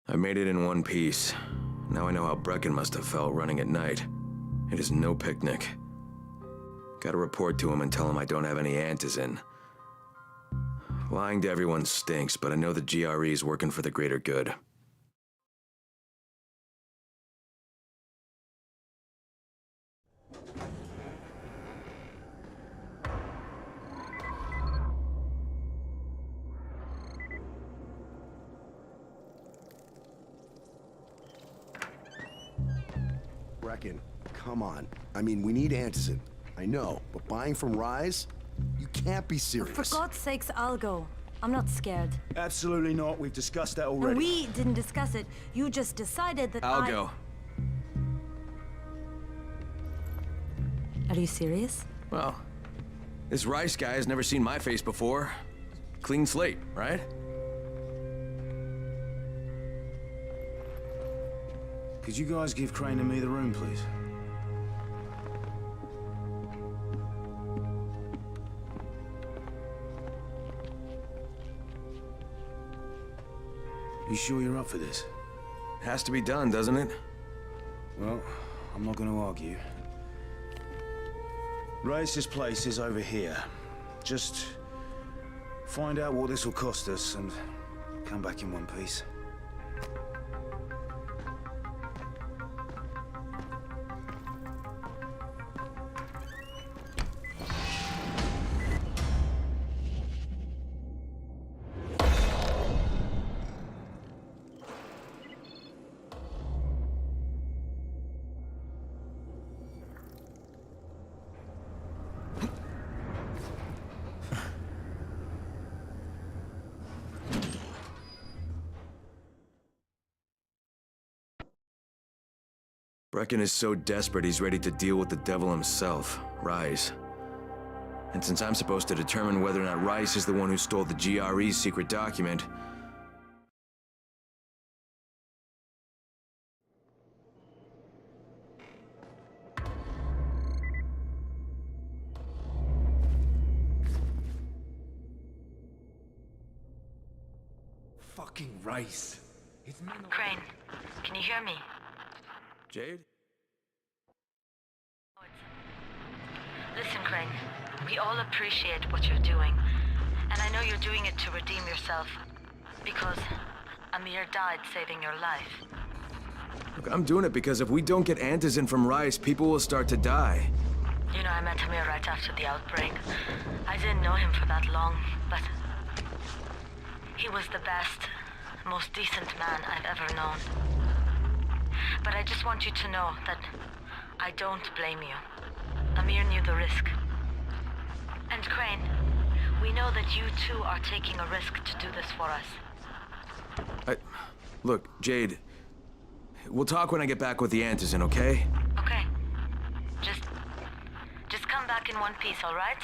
I made it in one piece. Now I know how Brecken must have felt running at night. It is no picnic. Gotta report to him and tell him I don't have any antizin. Lying to everyone stinks, but I know the GRE is working for the greater good. Brecken, come on. I mean, we need antizin. I know, but buying from Rise? You can't be serious. For God's sakes, I'll go. I'm not scared. Absolutely not. We've discussed that already. And we didn't discuss it. You just decided that I'll go. Are you serious? Well, this Rice guy has never seen my face before. Clean slate, right? Could you guys give Crane and me the room, please? You sure you're up for this? Has to be done, doesn't it? Well, I'm not gonna argue. Rice's place is over here. Just find out what this will cost us and come back in one piece. Brecken is so desperate he's ready to deal with the devil himself, Rise. And since I'm supposed to determine whether or not Rice is the one who stole the GRE's secret document... Fucking Rice. Crane, can you hear me? Jade? Listen, Crane, we all appreciate what you're doing. And I know you're doing it to redeem yourself. Because Amir died saving your life. Look, I'm doing it because if we don't get antizin from Rice, people will start to die. You know, I met Amir right after the outbreak. I didn't know him for that long, but... he was the best, most decent man I've ever known. But I just want you to know that I don't blame you. Amir knew the risk. And Crane, we know that you too are taking a risk to do this for us. Look, Jade, we'll talk when I get back with the antizin, okay? Okay. Just come back in one piece, all right?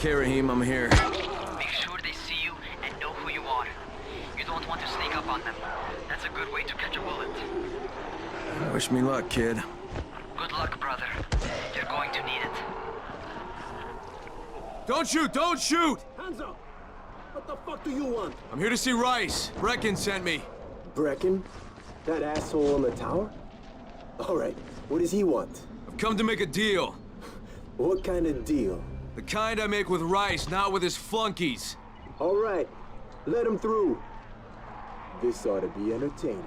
Okay, Raheem, I'm here. Make sure they see you and know who you are. You don't want to sneak up on them. That's a good way to catch a bullet. Wish me luck, kid. Good luck, brother. You're going to need it. Don't shoot! Don't shoot! Hands up! What the fuck do you want? I'm here to see Rice. Brecken sent me. Brecken? That asshole on the tower? Alright, what does he want? I've come to make a deal. What kind of deal? The kind I make with Rice, not with his flunkies. Alright, let him through. This ought to be entertaining.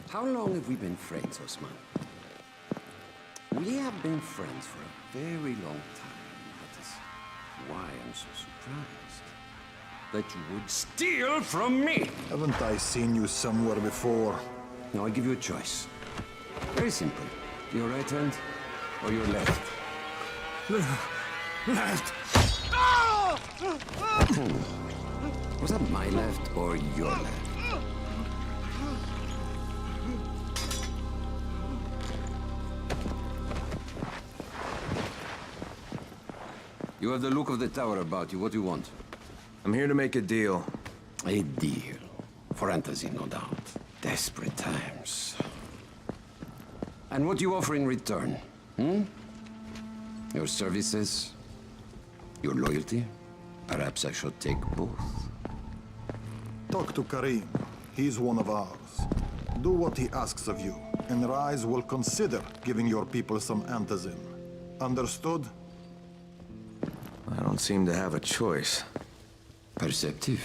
How long have we been friends, Osman? We have been friends for a very long time. That is why I'm so surprised that you would steal from me. Haven't I seen you somewhere before? Now I give you a choice. Very simple. Your right hand or your left? Left. Was that my left or your left? You have the look of the tower about you. What do you want? I'm here to make a deal. A deal. For Antazin, no doubt. Desperate times. And what do you offer in return? Hmm? Your services? Your loyalty? Perhaps I should take both. Talk to Karim. He's one of ours. Do what he asks of you, and Rise will consider giving your people some antizin. Understood? I don't seem to have a choice. Perceptive.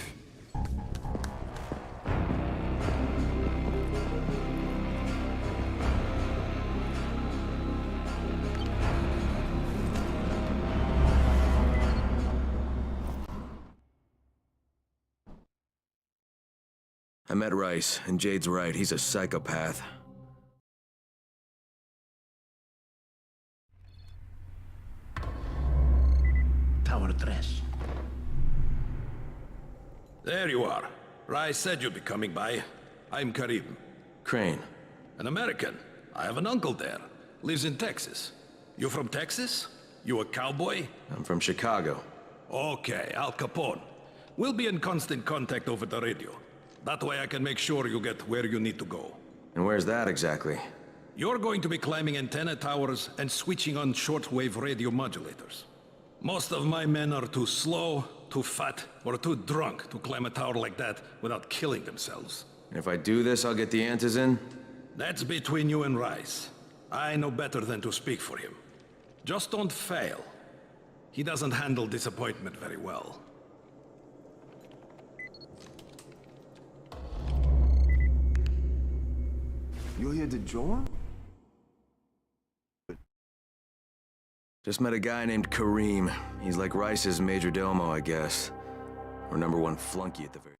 I met Rice, and Jade's right. He's a psychopath. Tower 3. There you are. Rice said you'd be coming by. I'm Karim. Crane. An American. I have an uncle there. Lives in Texas. You from Texas? You a cowboy? I'm from Chicago. Okay, Al Capone. We'll be in constant contact over the radio. That way I can make sure you get where you need to go. And where's that exactly? You're going to be climbing antenna towers and switching on shortwave radio modulators. Most of my men are too slow, too fat, or too drunk to climb a tower like that without killing themselves. And if I do this, I'll get the antizin? That's between you and Rice. I know better than to speak for him. Just don't fail. He doesn't handle disappointment very well. You here to join? Just met a guy named Karim. He's like Rice's major domo, I guess. Or #1 flunky at the very...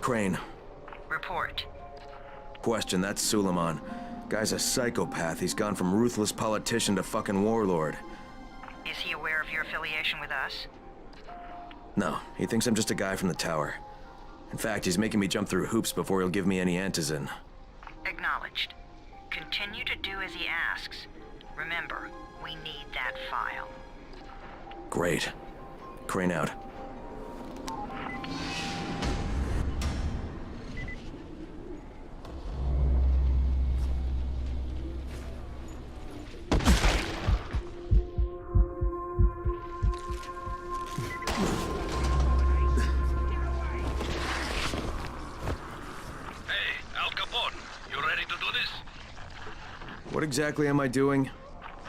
Crane. Report. Question, that's Suleiman. Guy's a psychopath. He's gone from ruthless politician to fucking warlord. Is he aware of your affiliation with us? No, he thinks I'm just a guy from the tower. In fact, he's making me jump through hoops before he'll give me any antizin. Acknowledged. Continue to do as he asks. Remember, we need that file. Great. Crane out. What exactly am I doing?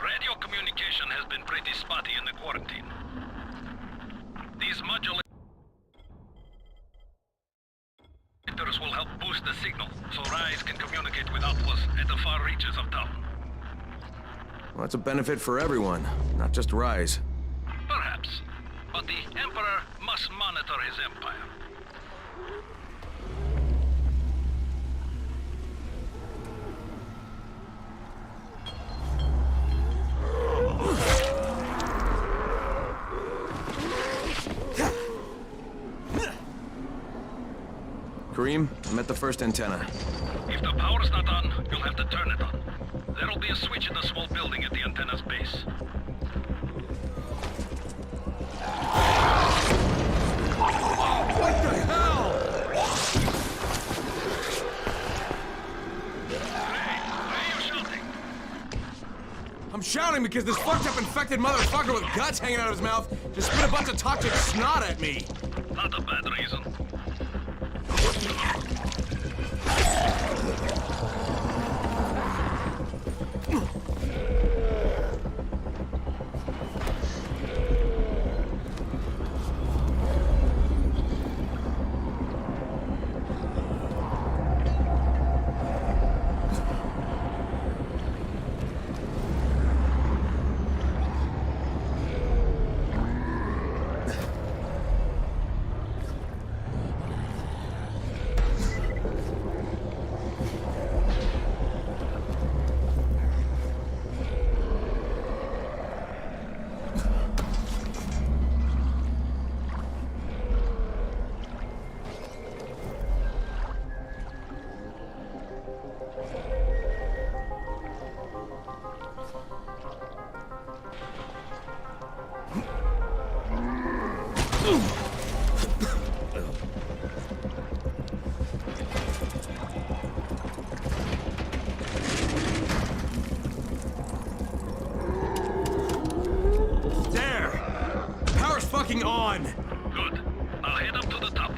Radio communication has been pretty spotty in the quarantine. These modulators will help boost the signal, so Rise can communicate with outposts at the far reaches of town. Well, that's a benefit for everyone, not just Rise. Perhaps. But the Emperor must monitor his empire. Kareem, I'm at the first antenna. If the power's not on, you'll have to turn it on. There'll be a switch in the small building at the antenna's base. What the hell? I'm shouting because this fucked up infected motherfucker with guts hanging out of his mouth just spit a bunch of toxic snot at me. Not a bad reason. Fucking on! Good. I'll head up to the top.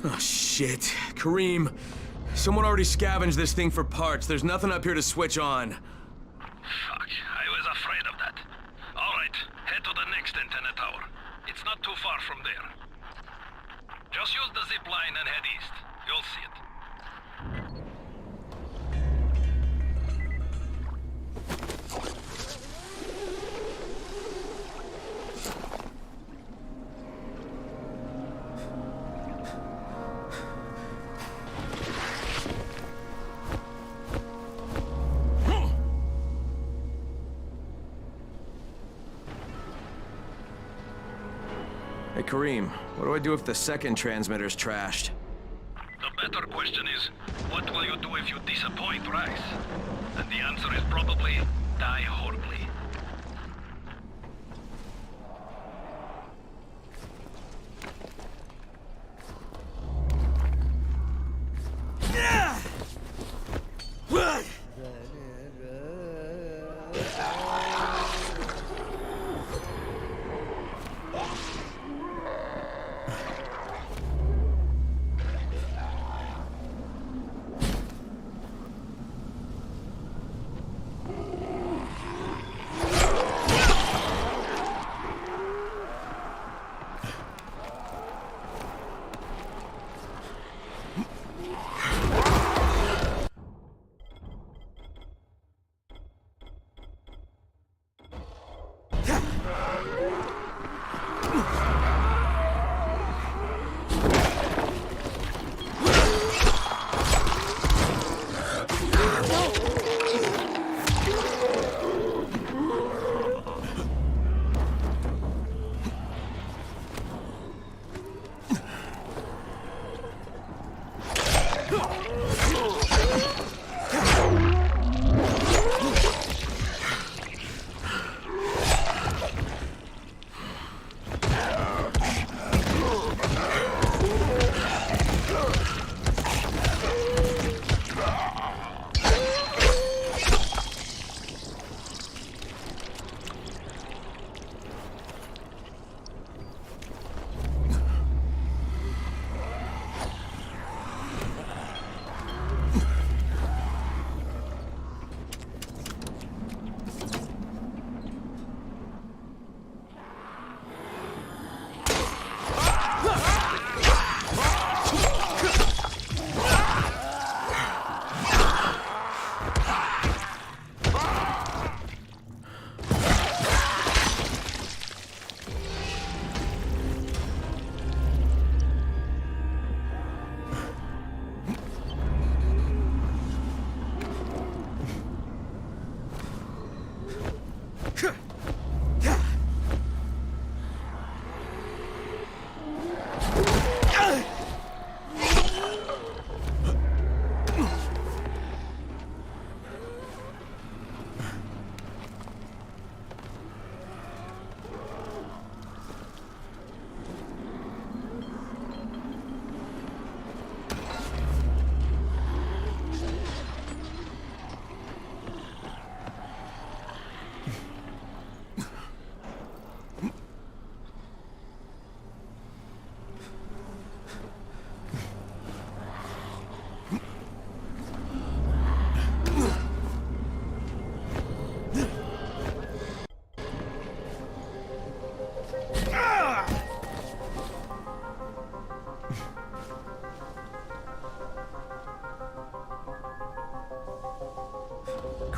Oh, shit. Kareem, someone already scavenged this thing for parts. There's nothing up here to switch on. Fuck, I was afraid of that. All right, head to the next antenna tower. It's not too far from there. Just use the zip line and head east. You'll see it. Hey, Kareem, what do I do if the second transmitter's trashed? The better question is, what will you do if you disappoint Rice? And the answer is probably die horribly.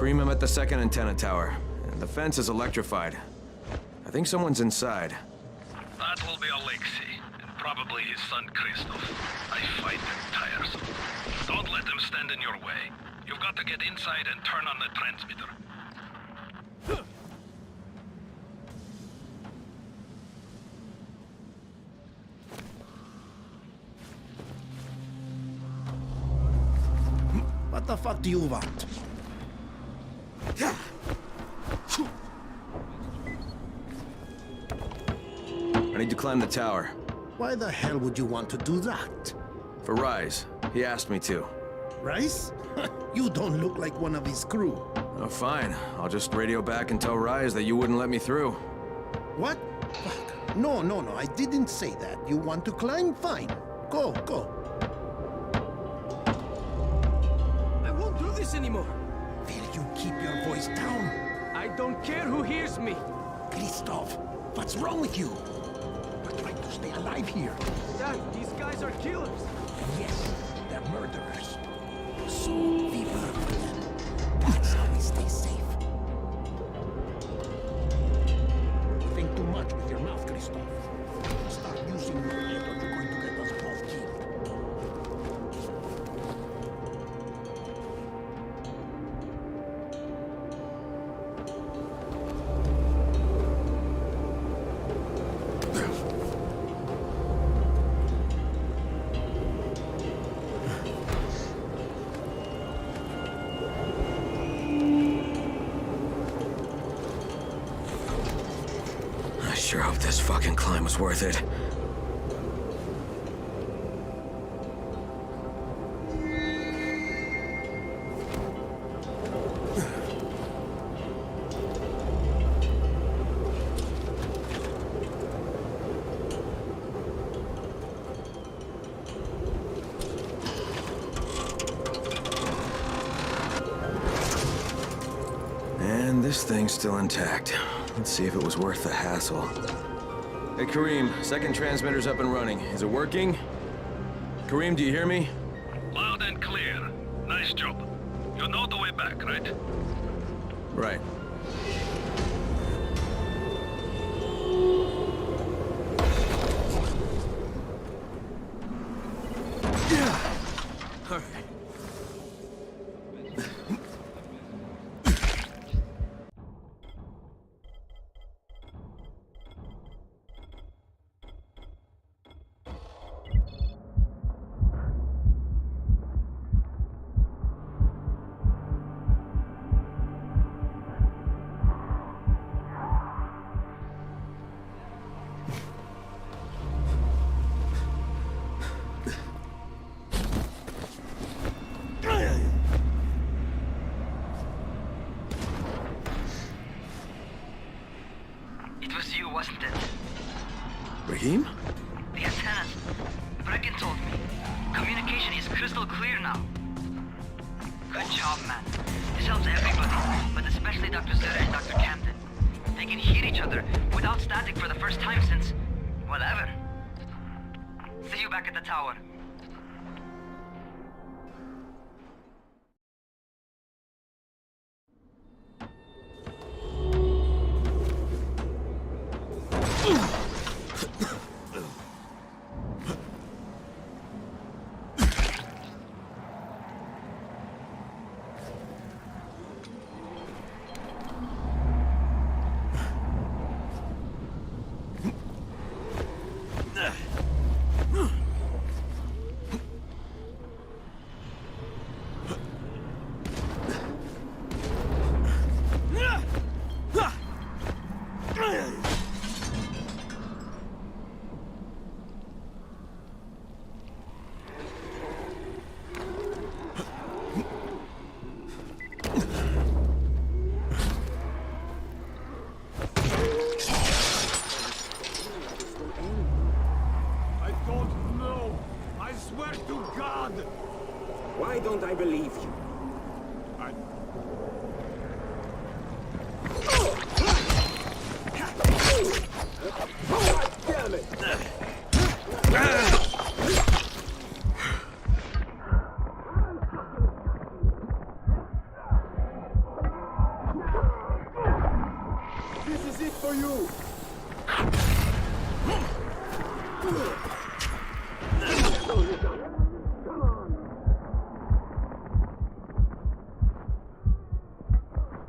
Kareem, I'm at the second antenna tower. And the fence is electrified. I think someone's inside. That will be Alexei, and probably his son Christoph. I find them tiresome. Don't let them stand in your way. You've got to get inside and turn on the transmitter. What the fuck do you want? I need to climb the tower. Why the hell would you want to do that? For Rise. He asked me to. Rice? You don't look like one of his crew. Oh, fine. I'll just radio back and tell Rise that you wouldn't let me through. What? Fuck. No, I didn't say that. You want to climb? Fine. Go. I won't do this anymore. Will you keep your voice down? I don't care who hears me. Christoph, what's wrong with you? We're trying to stay alive here. Dad, these guys are killers. Yes, they're murderers. So we work for them. That's how we stay safe. You think too much with your mouth, Christoph. Start using your head or you're going to get us both killed. I sure hope this fucking climb was worth it. And this thing's still intact. Let's see if it was worth the hassle. Hey, Kareem, second transmitter's up and running. Is it working? Kareem, do you hear me? Loud and clear. Nice job. You know the way back, right? Right. All right. It was you, wasn't it? Raheem? The antennas. Brecken told me. Communication is crystal clear now. Good job, man. This helps everybody, but especially Dr. Zera and Dr. Camden. They can hear each other without static for the first time since... well, ever. See you back at the tower. Why don't I believe you? God damn it! for you! Come on!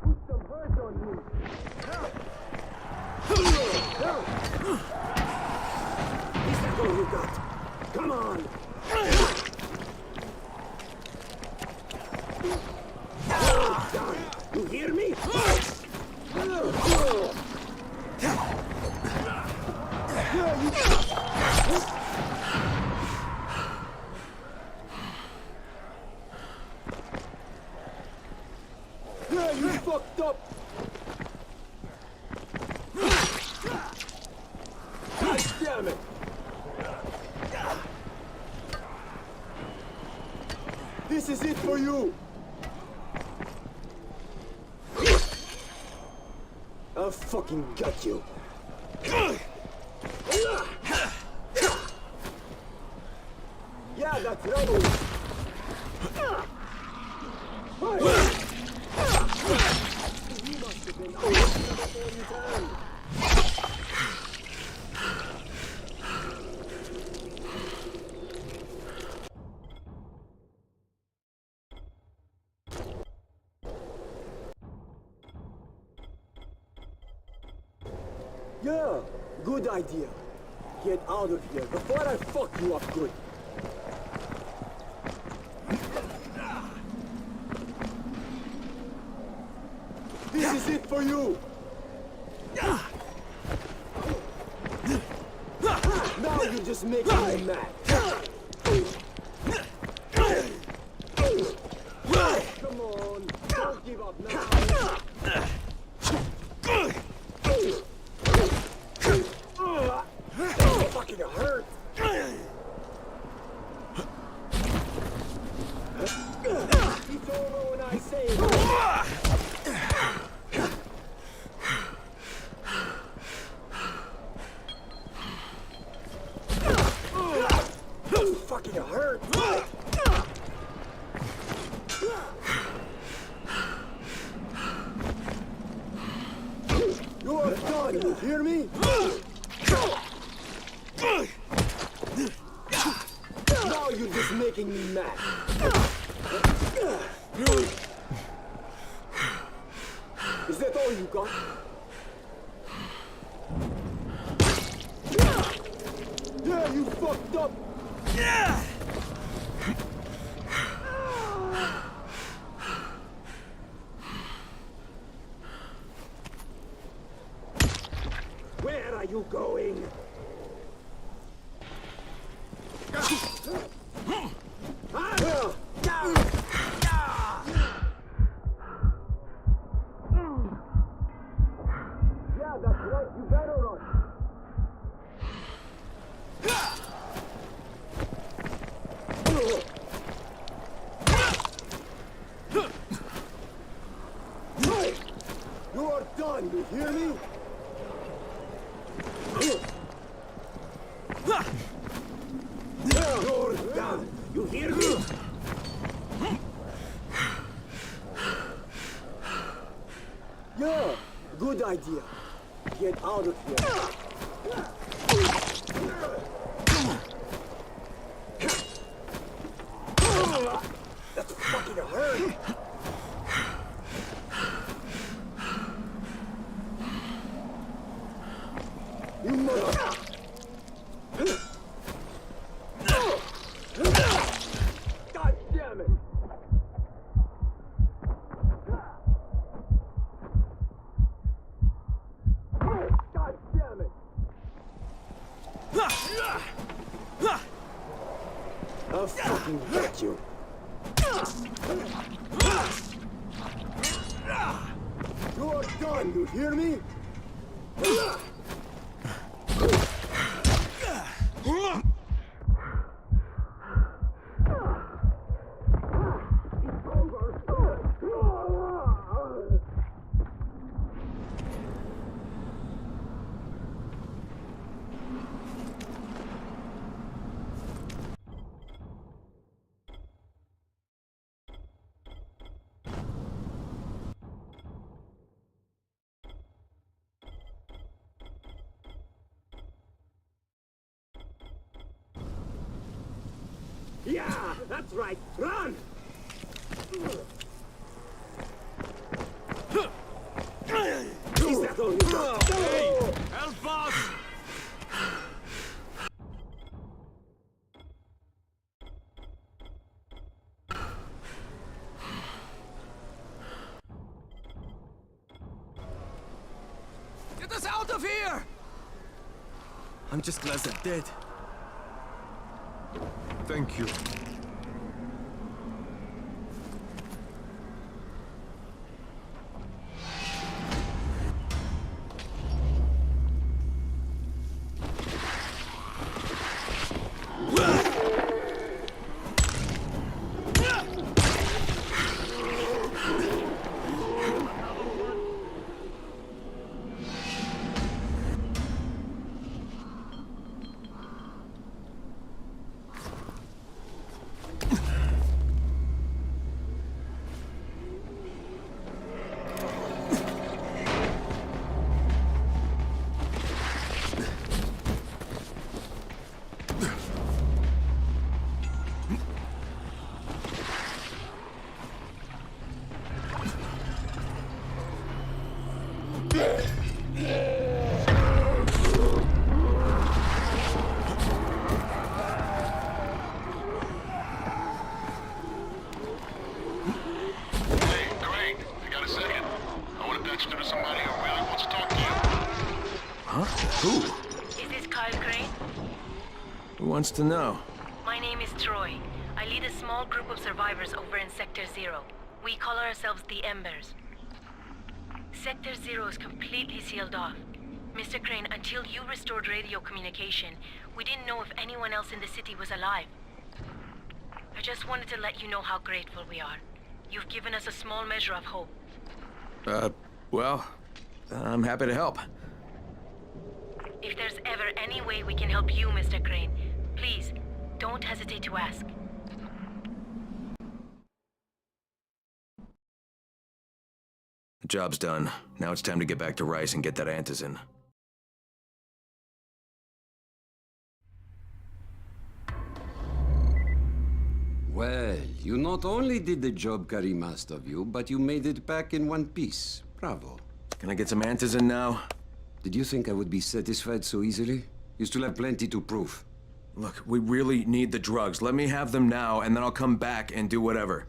Put some hurt on me! Is that all you got? Come on! You hear me? You fucked up! God damn it! This is it for you! I'll fucking gut you! Yeah, that's right! You must have been all time. Yeah, good idea. Get out of here before I fuck you up good. This is it for you! Now you're just making me mad. Come on, don't give up now. Fucking hurt. It's over when I say it. Fucking hurt. You are done, you hear me? Now you're just making me mad. Is that all you got? Yeah, you fucked up! Yeah! Where are you going? Yeah, that's right, you better run. You are done, you hear me? You're done, you hear me? Yeah, good idea. Get out of here. That's fucking hurt. You mother... God damn it! God damn it! I'll fucking get you. You are done, you hear me? Yeah, that's right. Run! Is that all you got? Hey! Help us! Get us out of here! I'm just glad they're dead. Thank you. Who wants to know? My name is Troy. I lead a small group of survivors over in Sector 0. We call ourselves the Embers. Sector 0 is completely sealed off. Mr. Crane, until you restored radio communication, we didn't know if anyone else in the city was alive. I just wanted to let you know how grateful we are. You've given us a small measure of hope. Well, I'm happy to help. If there's ever any way we can help you, Mr. Crane, please, don't hesitate to ask. The job's done. Now it's time to get back to Rice and get that antizin. Well, you not only did the job Karim asked of you, but you made it back in one piece. Bravo. Can I get some antizin now? Did you think I would be satisfied so easily? You still have plenty to prove. Look, we really need the drugs. Let me have them now, and then I'll come back and do whatever.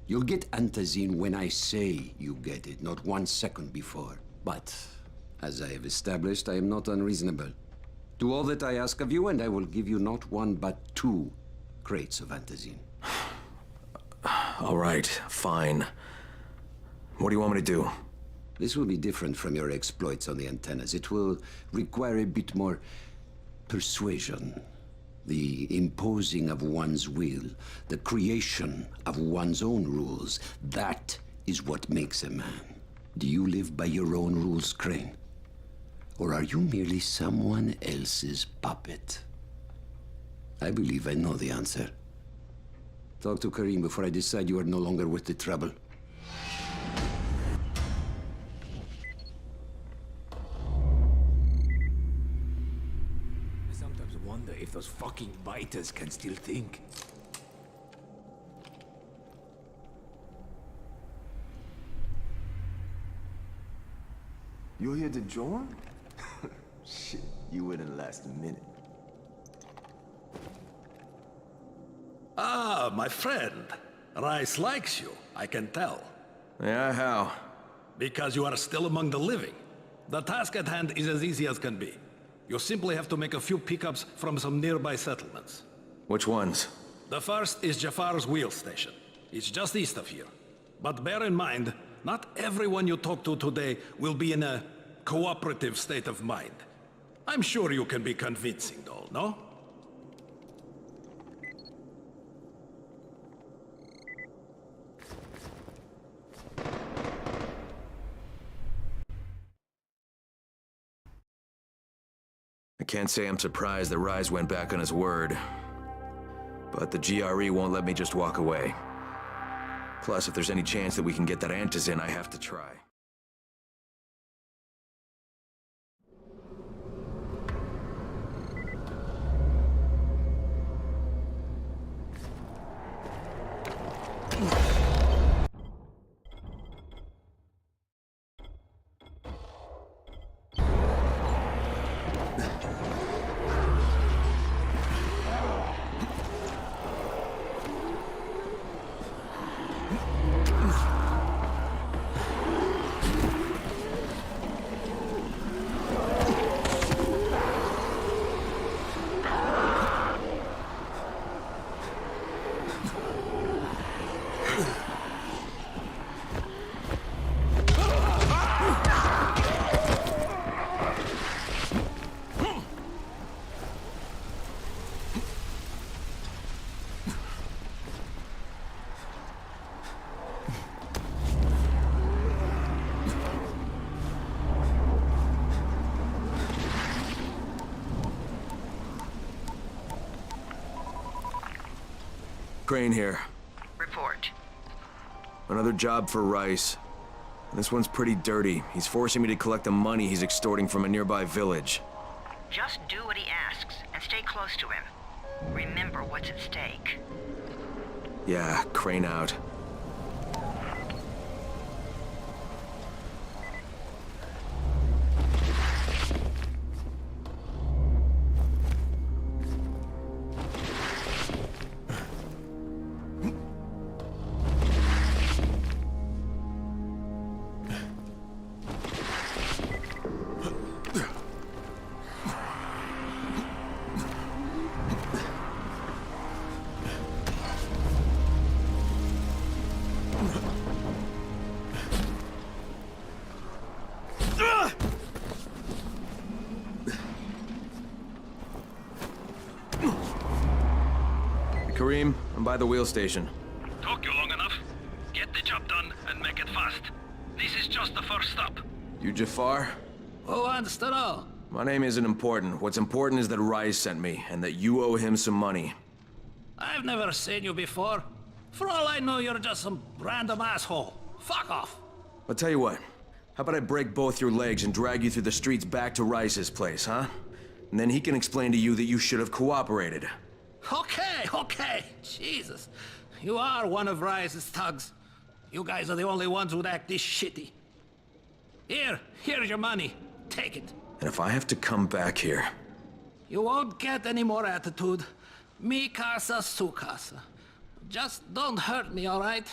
You'll get antizin when I say you get it, not 1 second before. But, as I have established, I am not unreasonable. Do all that I ask of you, and I will give you not 1, but 2 crates of antizin. All right, fine. What do you want me to do? This will be different from your exploits on the antennas. It will require a bit more persuasion. The imposing of one's will, the creation of one's own rules. That is what makes a man. Do you live by your own rules, Crane? Or are you merely someone else's puppet? I believe I know the answer. Talk to Karim before I decide you are no longer worth the trouble. I sometimes wonder if those fucking biters can still think. You're here to join? Shit, you wouldn't last a minute. Ah, my friend. Rice likes you, I can tell. Yeah, how? Because you are still among the living. The task at hand is as easy as can be. You simply have to make a few pickups from some nearby settlements. Which ones? The first is Jafar's wheel station. It's just east of here. But bear in mind, not everyone you talk to today will be in a cooperative state of mind. I'm sure you can be convincing though, no? I can't say I'm surprised that Rise went back on his word. But the GRE won't let me just walk away. Plus, if there's any chance that we can get that antizin, I have to try. Crane here. Report. Another job for Rice. This one's pretty dirty. He's forcing me to collect the money he's extorting from a nearby village. Just do what he asks, and stay close to him. Remember what's at stake. Yeah, Crane out. Kareem, I'm by the wheel station. Took you long enough. Get the job done and make it fast. This is just the first stop. You Jafar? Who wants to know? My name isn't important. What's important is that Rice sent me, and that you owe him some money. I've never seen you before. For all I know, you're just some random asshole. Fuck off. I'll tell you what. How about I break both your legs and drag you through the streets back to Rice's place, huh? And then he can explain to you that you should have cooperated. Okay. Jesus. You are one of Rice's thugs. You guys are the only ones who'd act this shitty. Here's your money. Take it. And if I have to come back here... You won't get any more attitude. Mi casa, su casa. Just don't hurt me, all right?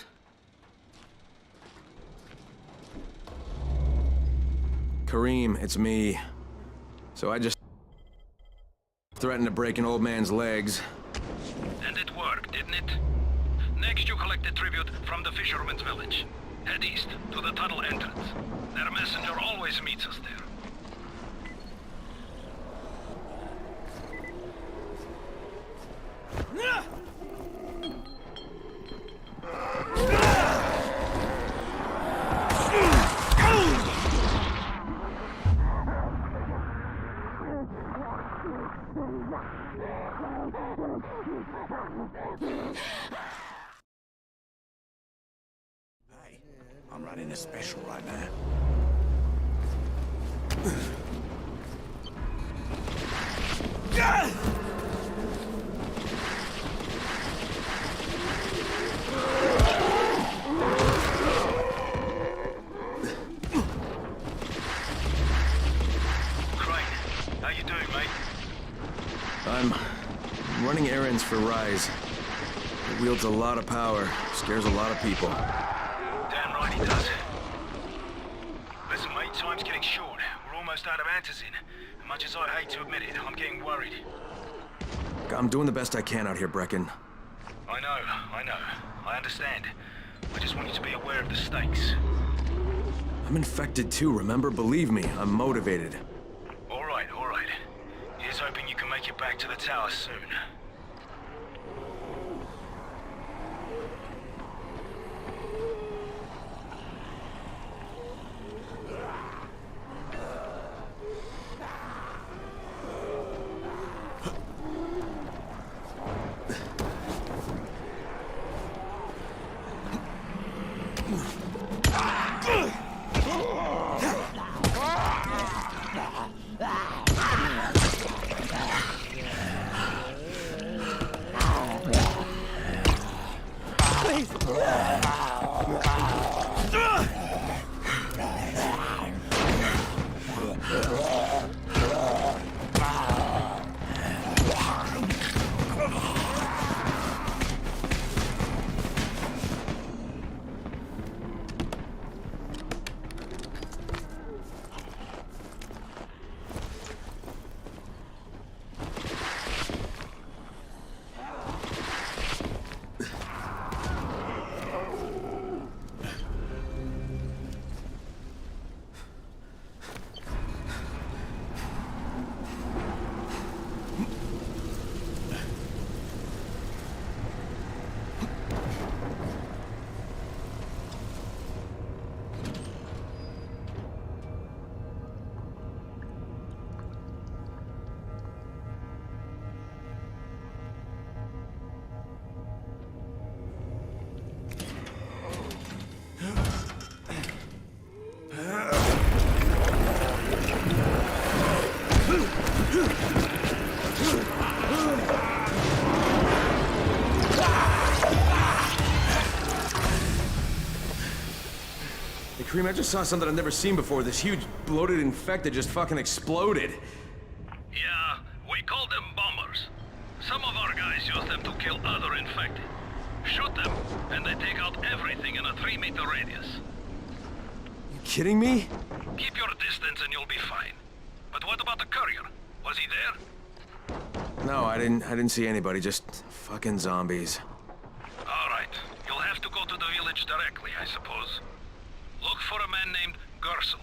Kareem, it's me. So I just threatened to break an old man's legs. And it worked, didn't it? Next you collect the tribute from the fisherman's village. Head east to the tunnel entrance. Their messenger always meets us there. Hey, I'm running a special right now. How you doing, mate? I'm running errands for Rise. He wields a lot of power, scares a lot of people. Damn right he does. Listen, mate, time's getting short. We're almost out of antizin. Much as I hate to admit it, I'm getting worried. I'm doing the best I can out here, Brecken. I know. I understand. I just want you to be aware of the stakes. I'm infected too, remember? Believe me, I'm motivated. All right. Here's hoping you can make it back to the tower soon. Kareem, I just saw something I've never seen before. This huge, bloated infected just fucking exploded. Yeah, we call them bombers. Some of our guys use them to kill other infected. Shoot them, and they take out everything in a 3-meter radius. You kidding me? Keep your distance and you'll be fine. But what about the courier? Was he there? No, I didn't see anybody, just fucking zombies. All right, you'll have to go to the village directly, I suppose. Look for a man named Gersel.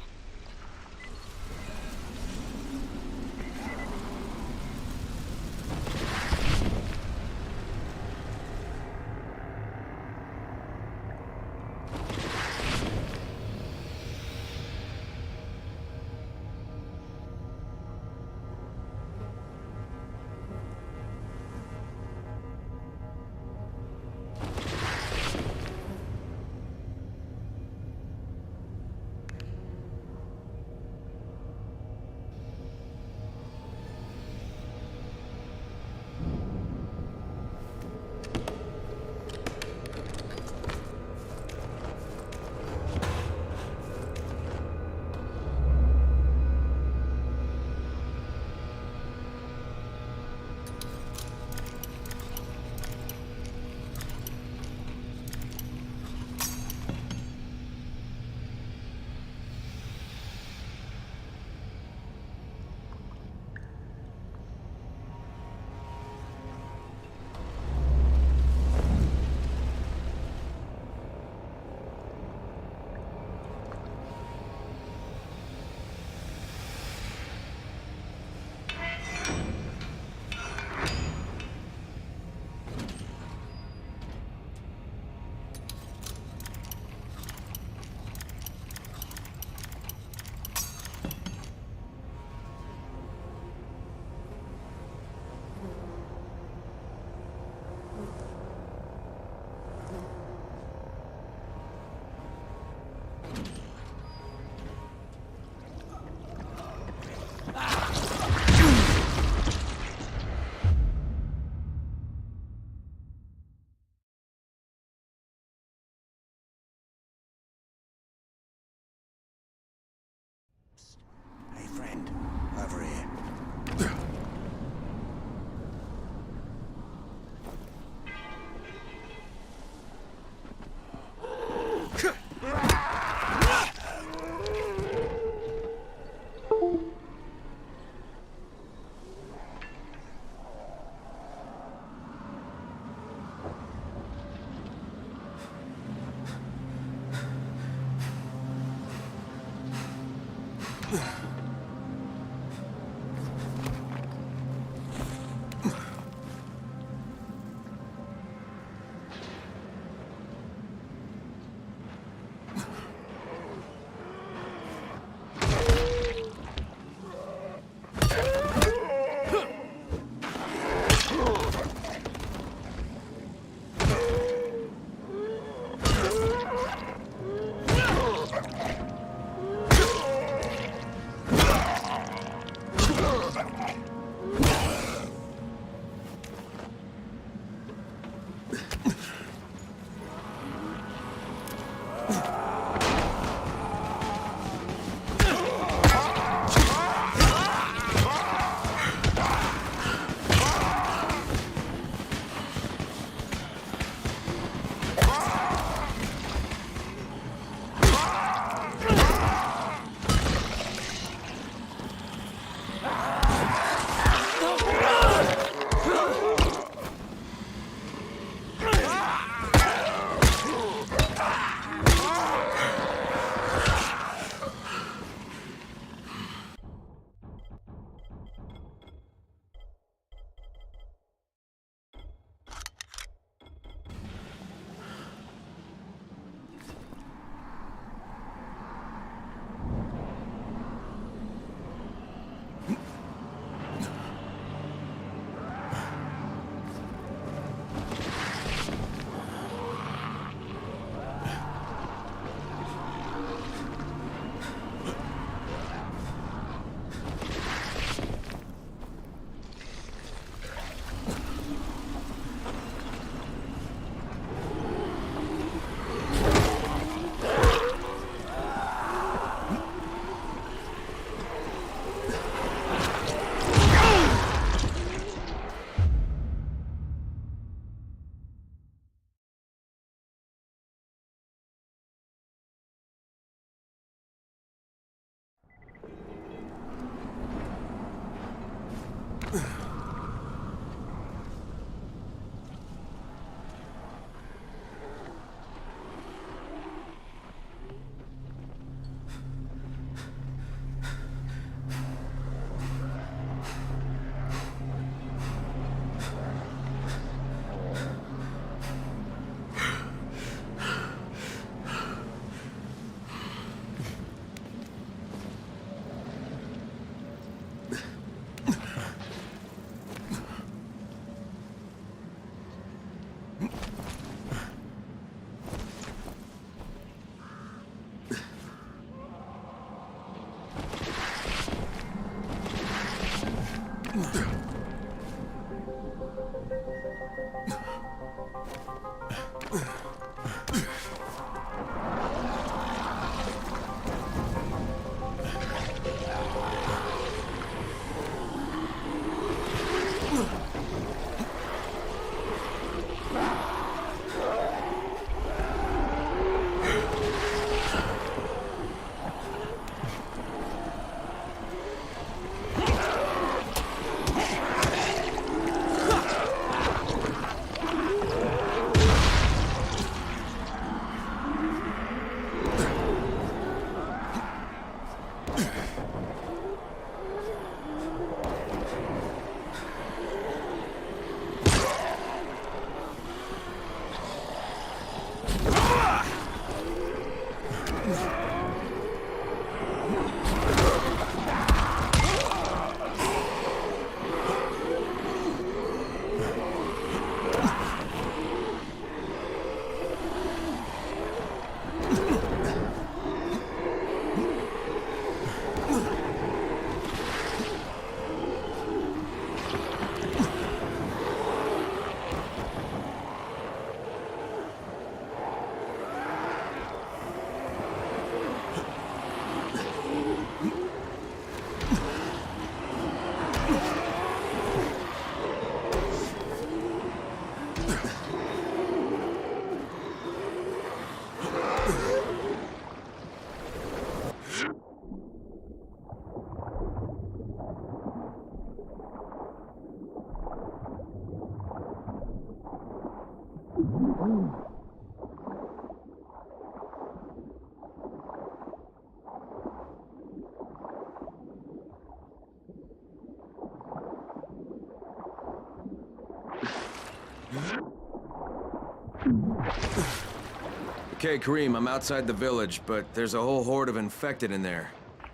Okay, Kareem, I'm outside the village, but there's a whole horde of infected in there.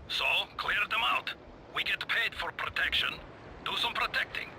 So, clear them out. We get paid for protection. Do some protecting.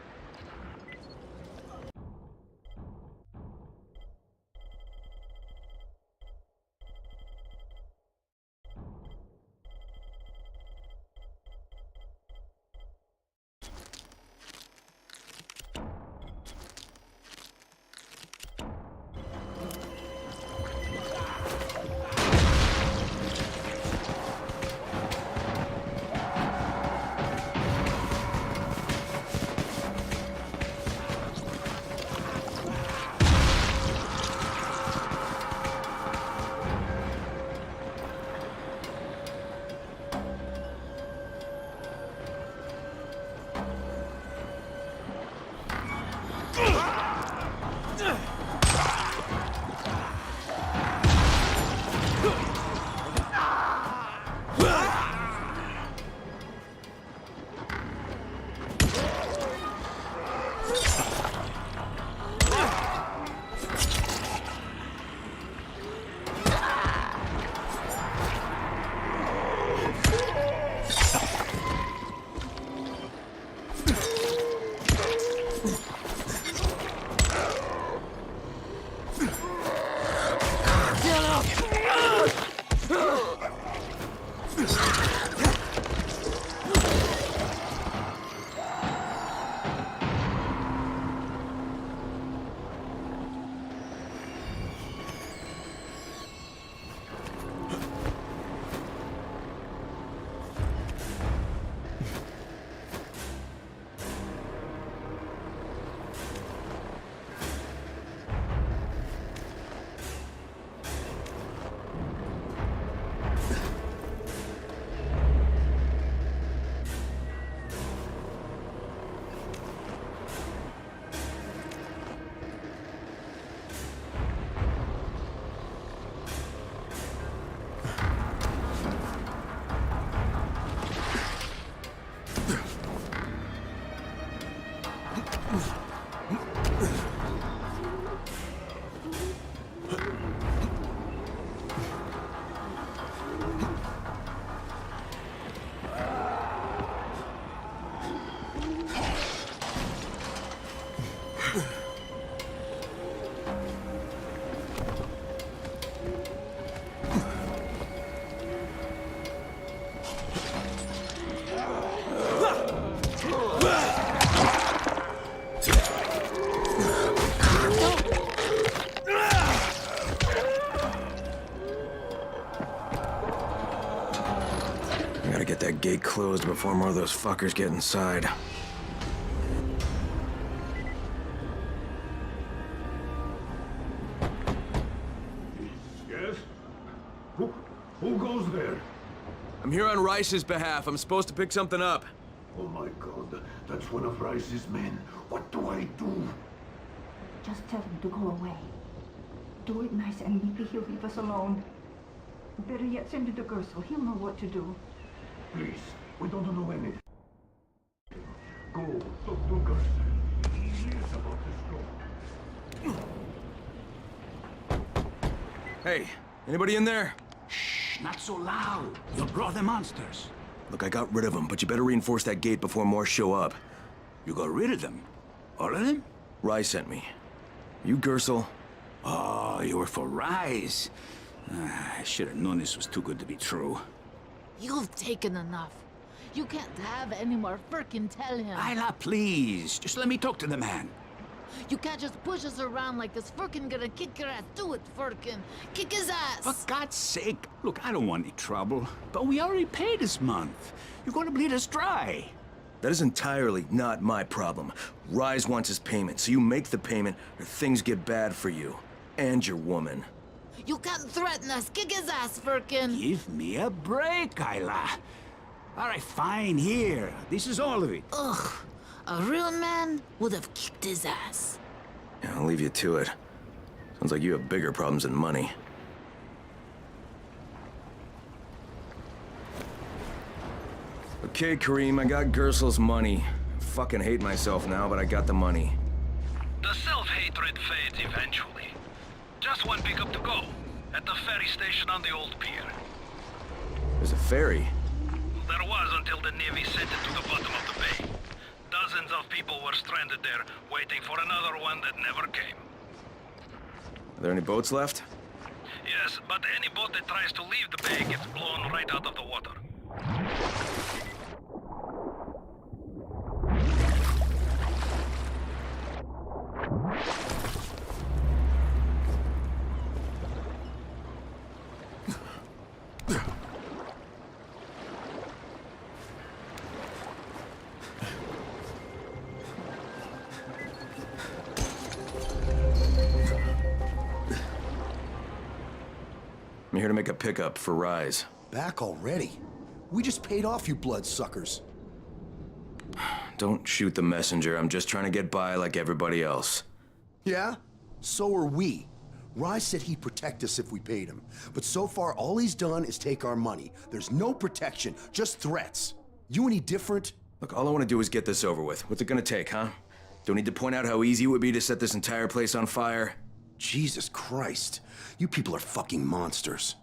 Gotta get that gate closed before more of those fuckers get inside. Yes? Who goes there? I'm here on Rice's behalf. I'm supposed to pick something up. Oh my god, that's one of Rice's men. What do I do? Just tell him to go away. Do it nice and maybe he'll leave us alone. Better yet, send it to Gersel. He'll know what to do. Please, we don't know anything. Go, talk to Gersel. He hears about this storm. Hey, anybody in there? Shh, not so loud. You'll draw the monsters. Look, I got rid of them, but you better reinforce that gate before more show up. You got rid of them? All of them? Rice sent me. You Gersel? Oh, you were for Rise. I should have known this was too good to be true. You've taken enough. You can't have any more. Firkin, tell him. Isla, please. Just let me talk to the man. You can't just push us around like this. Firkin gonna kick your ass. Do it, Firkin. Kick his ass. For God's sake. Look, I don't want any trouble. But we already paid this month. You're gonna bleed us dry. That is entirely not my problem. Rise wants his payment, so you make the payment or things get bad for you. And your woman. You can't threaten us. Kick his ass, Firkin. Give me a break, Isla. All right, fine, here. This is all of it. Ugh. A real man would have kicked his ass. Yeah, I'll leave you to it. Sounds like you have bigger problems than money. Okay, Kareem, I got Gersel's money. I fucking hate myself now, but I got the money. The self-hatred fades eventually. Just one pickup to go. At the ferry station on the old pier. There's a ferry? There was until the Navy sent it to the bottom of the bay. Dozens of people were stranded there, waiting for another one that never came. Are there any boats left? Yes, but any boat that tries to leave the bay gets blown right out of the water. I'm here to make a pickup for Rise. Back already? We just paid off, you bloodsuckers. Don't shoot the messenger. I'm just trying to get by like everybody else. Yeah? So are we. Rise said he'd protect us if we paid him. But so far, all he's done is take our money. There's no protection, just threats. You any different? Look, all I want to do is get this over with. What's it gonna take, huh? Don't need to point out how easy it would be to set this entire place on fire? Jesus Christ. You people are fucking monsters.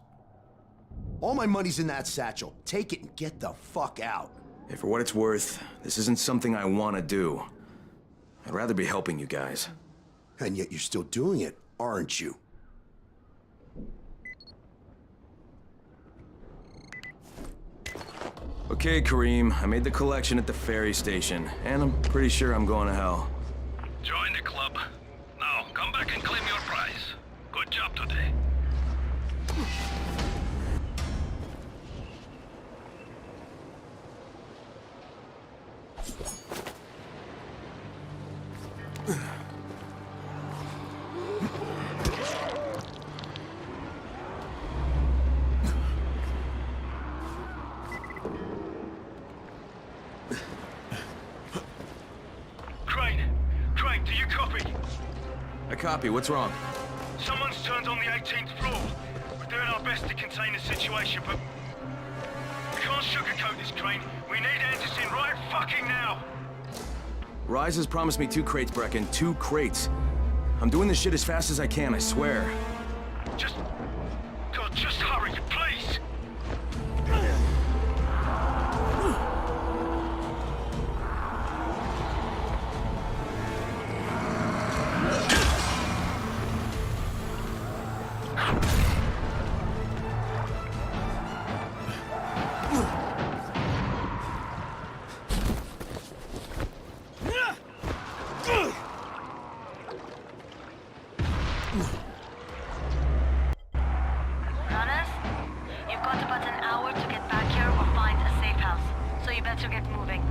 All my money's in that satchel. Take it and get the fuck out. Hey, for what it's worth, this isn't something I want to do. I'd rather be helping you guys. And yet you're still doing it, aren't you? Okay, Kareem, I made the collection at the ferry station, and I'm pretty sure I'm going to hell. Join the club. Now, come back and claim your prize. Good job today. Crane, do you copy? I copy. What's wrong? Someone's turned on the 18th floor. We're doing our best to contain the situation, but we can't sugarcoat this, Crane. We need Anderson right fucking now. Rise has promised me 2 crates, Brecken. 2 crates. I'm doing this shit as fast as I can, I swear. God, just hurry, please. Runners, you've got about an hour to get back here or find a safe house, so you better get moving.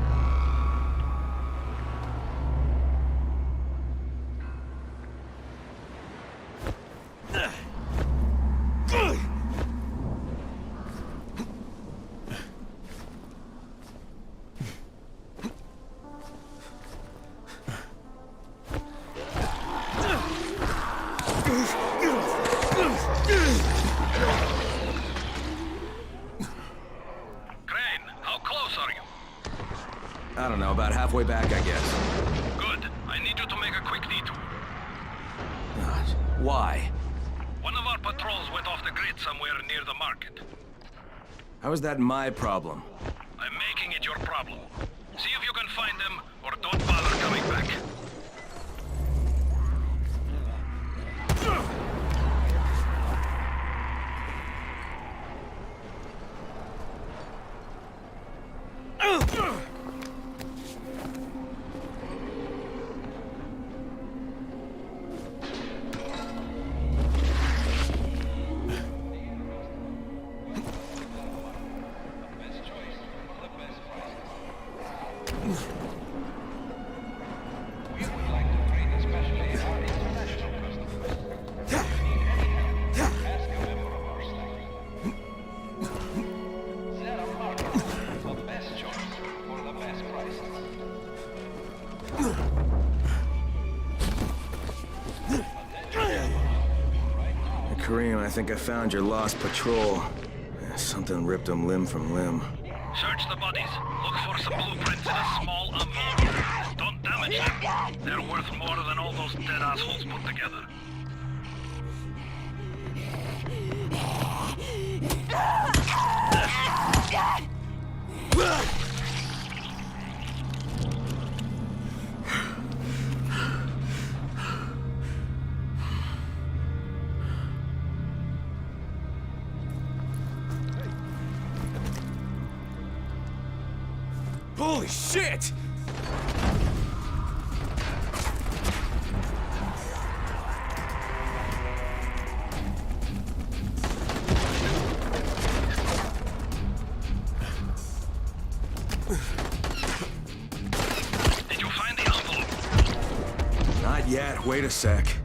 I don't know, about halfway back, I guess. Good. I need you to make a quick detour. Why? One of our patrols went off the grid somewhere near the market. How is that my problem? I'm making it your problem. See if you can find them, or don't bother coming back. Kareem, I think I found your lost patrol. Something ripped them limb from limb. Search the bodies. Look for some blueprints in a small envelope. Don't damage them. They're worth more than all those dead assholes put together. Holy shit! Did you find the envelope? Not yet. Wait a sec.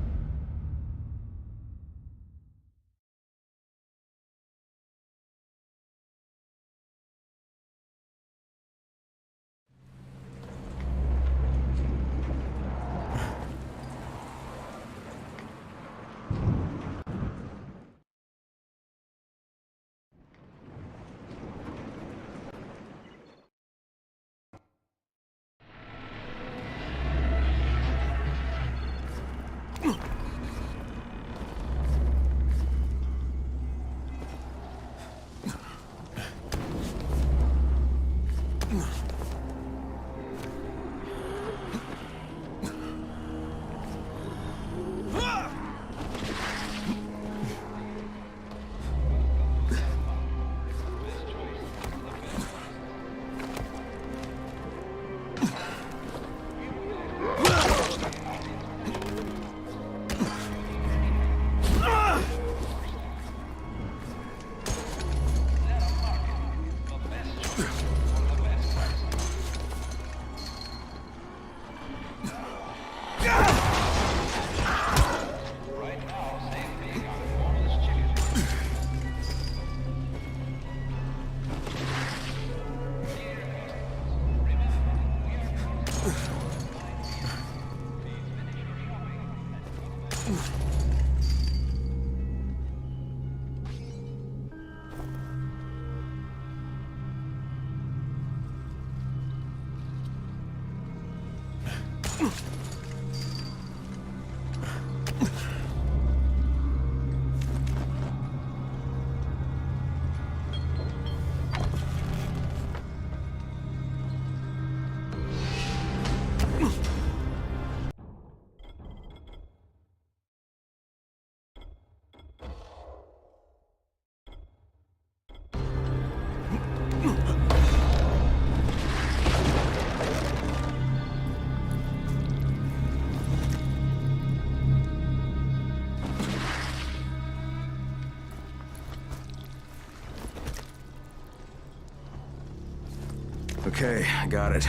Okay, I got it.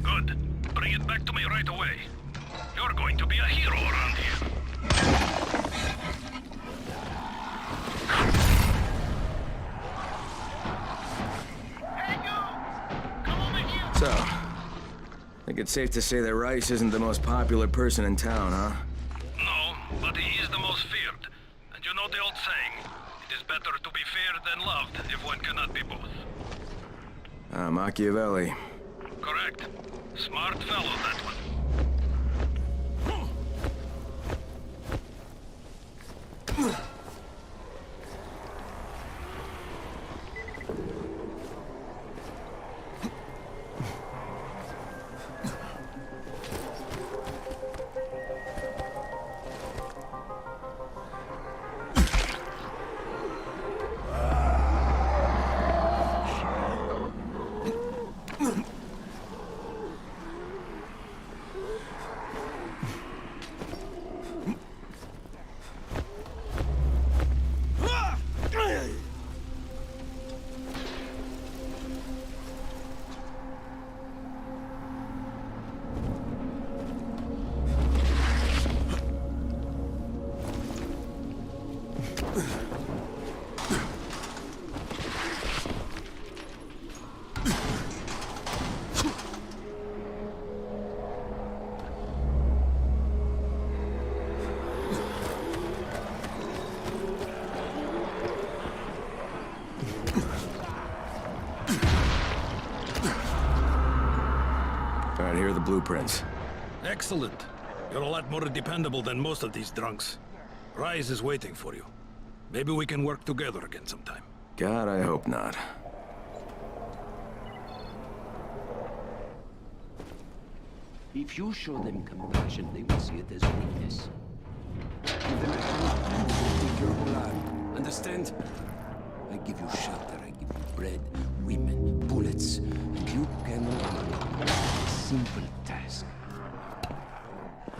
Good. Bring it back to me right away. You're going to be a hero around here. So, I think it's safe to say that Rice isn't the most popular person in town, huh? No, but he is the most feared. And you know the old saying, it is better to be feared than loved if one cannot be both. Machiavelli. Correct. Smart fellow, that one. Alright, here are the blueprints. Excellent. You're a lot more dependable than most of these drunks. Rise is waiting for you. Maybe we can work together again sometime. God, I hope not. If you show them compassion, they will see it as weakness. Give them a hand, and they will take your whole arm. Understand? I give you shelter, I give you bread, women, bullets, and you can a simple task.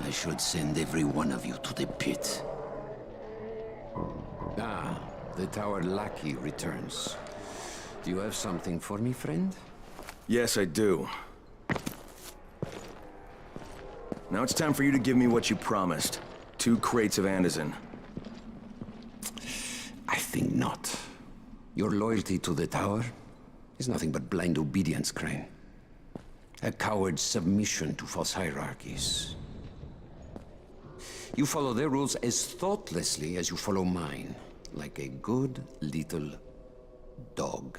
I should send every one of you to the pit. Ah, the tower lackey returns. Do you have something for me, friend? Yes, I do. Now it's time for you to give me what you promised. 2 crates of Anderson. I think not. Your loyalty to the tower is nothing but blind obedience, Crane. A coward's submission to false hierarchies. You follow their rules as thoughtlessly as you follow mine. Like a good little dog.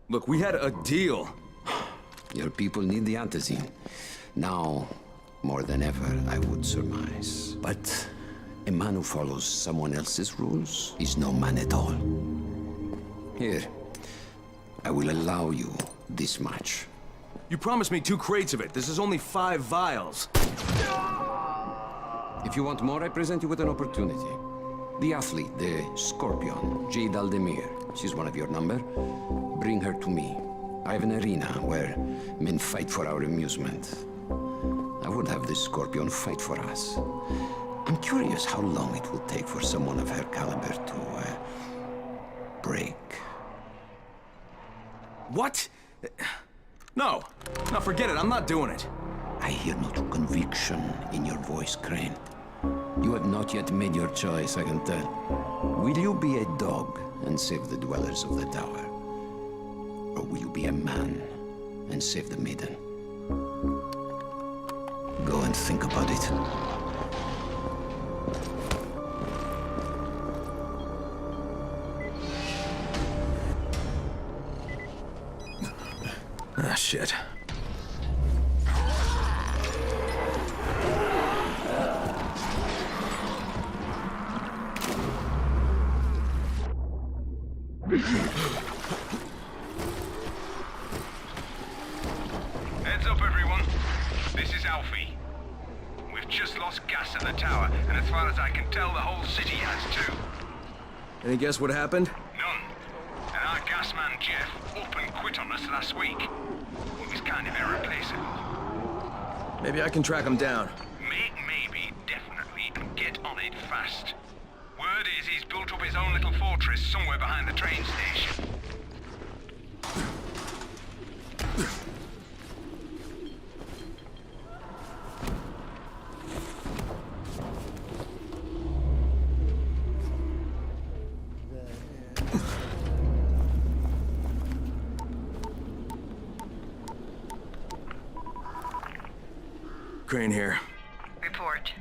Look, we had a deal. Your people need the antizin. Now, more than ever, I would surmise. But a man who follows someone else's rules is no man at all. Here, I will allow you this much. You promised me 2 crates of it. This is only 5 vials. If you want more, I present you with an opportunity. The athlete, the Scorpion, Jade Aldemir. She's one of your number. Bring her to me. I have an arena where men fight for our amusement. I would have the Scorpion fight for us. I'm curious how long it will take for someone of her caliber to, break. What? No. No, forget it. I'm not doing it. I hear no true conviction in your voice, Crane. You have not yet made your choice, I can tell. Will you be a dog and save the dwellers of the tower? Or will you be a man and save the maiden? Go and think about it. Ah, shit. Heads up, everyone. This is Alfie. We've just lost gas at the tower, and as far as I can tell, the whole city has too. Any guess what happened? None. And our gas man, Jeff, up and quit on us last week. He was kind of irreplaceable. Maybe I can track him down. Maybe, definitely, and get on it fast. Word is he's built up his own little fortress somewhere behind the train station. Crane here. Report.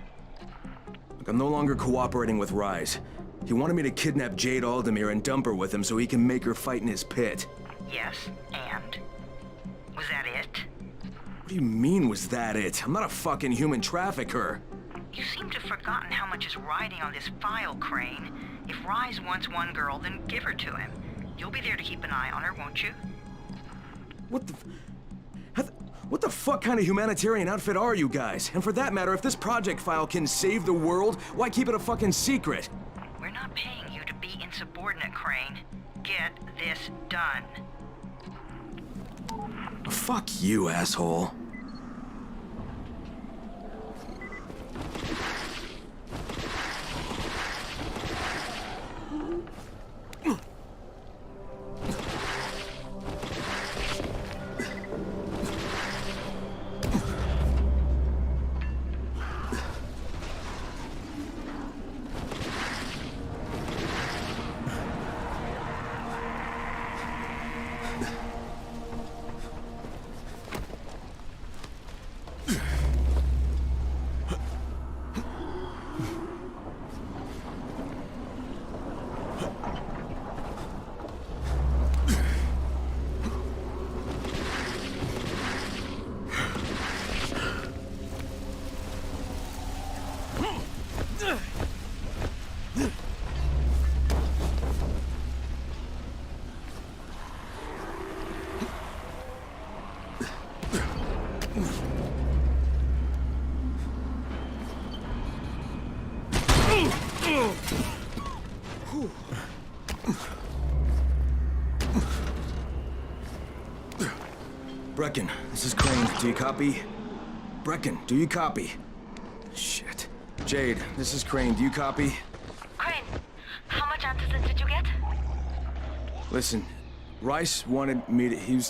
Look, I'm no longer cooperating with Rise. He wanted me to kidnap Jade Aldemir and dump her with him so he can make her fight in his pit. Yes, and? Was that it? What do you mean, was that it? I'm not a fucking human trafficker. You seem to have forgotten how much is riding on this file, Crane. If Rise wants one girl, then give her to him. You'll be there to keep an eye on her, won't you? What the fuck kind of humanitarian outfit are you guys? And for that matter, if this project file can save the world, why keep it a fucking secret? We're not paying you to be insubordinate, Crane. Get this done. Fuck you, asshole. Brecken, this is Crane. Do you copy? Brecken, do you copy? Shit. Jade, this is Crane. Do you copy? Crane, how much antizin did you get? Listen, Rice wanted me to...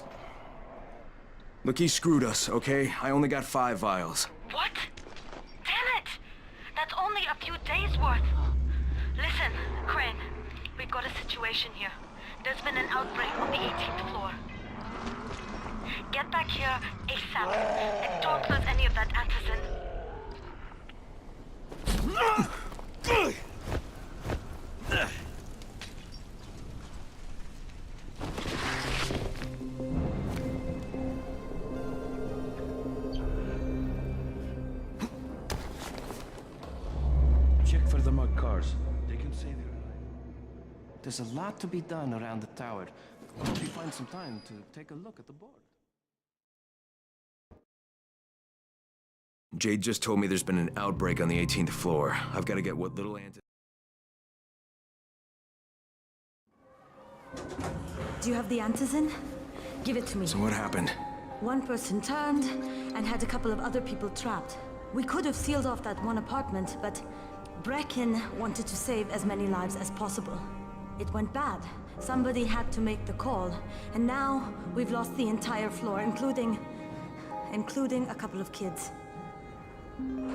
Look, he screwed us, okay? I only got 5 vials. What? Damn it! That's only a few days' worth. Listen, Crane, we've got a situation here. There's been an outbreak on the 18th floor. Get back here ASAP, and don't lose any of that antizin. Check for the mug cars. They can say they're alive. There's a lot to be done around the tower. Hope you find some time to take a look at the board. Jade just told me there's been an outbreak on the 18th floor. I've got to get what little Do you have the antizin? Give it to me. So what happened? One person turned and had a couple of other people trapped. We could have sealed off that one apartment, but Brecken wanted to save as many lives as possible. It went bad. Somebody had to make the call, and now we've lost the entire floor, including a couple of kids.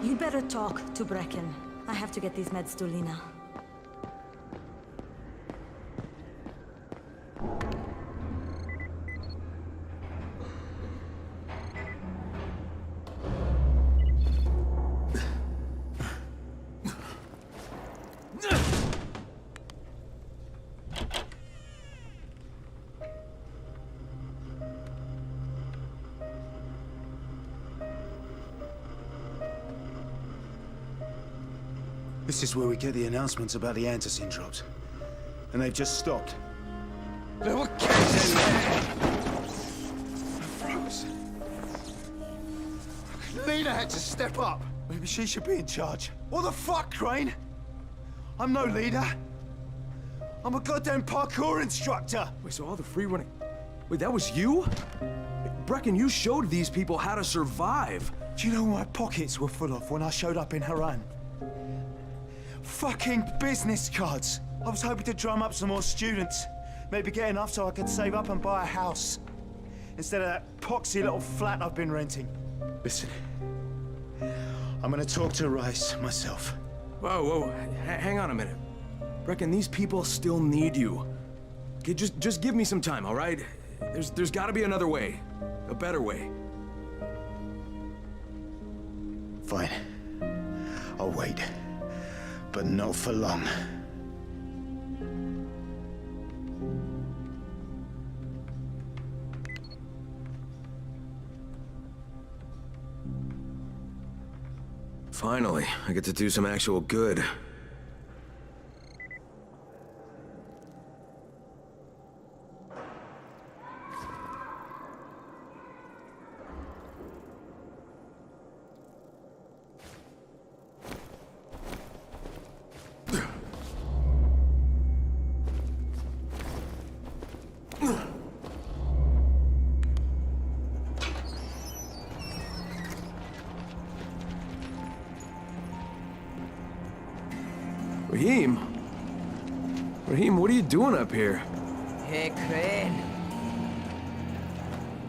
You better talk to Brecken. I have to get these meds to Lena. This is where we get the announcements about the antizin drops. And they've just stopped. There were kids in there! I froze. Lena had to step up. Maybe she should be in charge. What the fuck, Crane? I'm no leader. I'm a goddamn parkour instructor. Wait, so all the free running... Wait, that was you? Brecken, you showed these people how to survive. Do you know what my pockets were full of when I showed up in Harran? Fucking business cards. I was hoping to drum up some more students. Maybe get enough so I could save up and buy a house. Instead of that poxy little flat I've been renting. Listen, I'm gonna talk to Rice myself. Whoa, hang on a minute. Brecken, these people still need you. Okay, just give me some time, all right? There's gotta be another way. A better way. Fine. I'll wait. But not for long. Finally, I get to do some actual good. Raheem, what are you doing up here? Hey, Crane.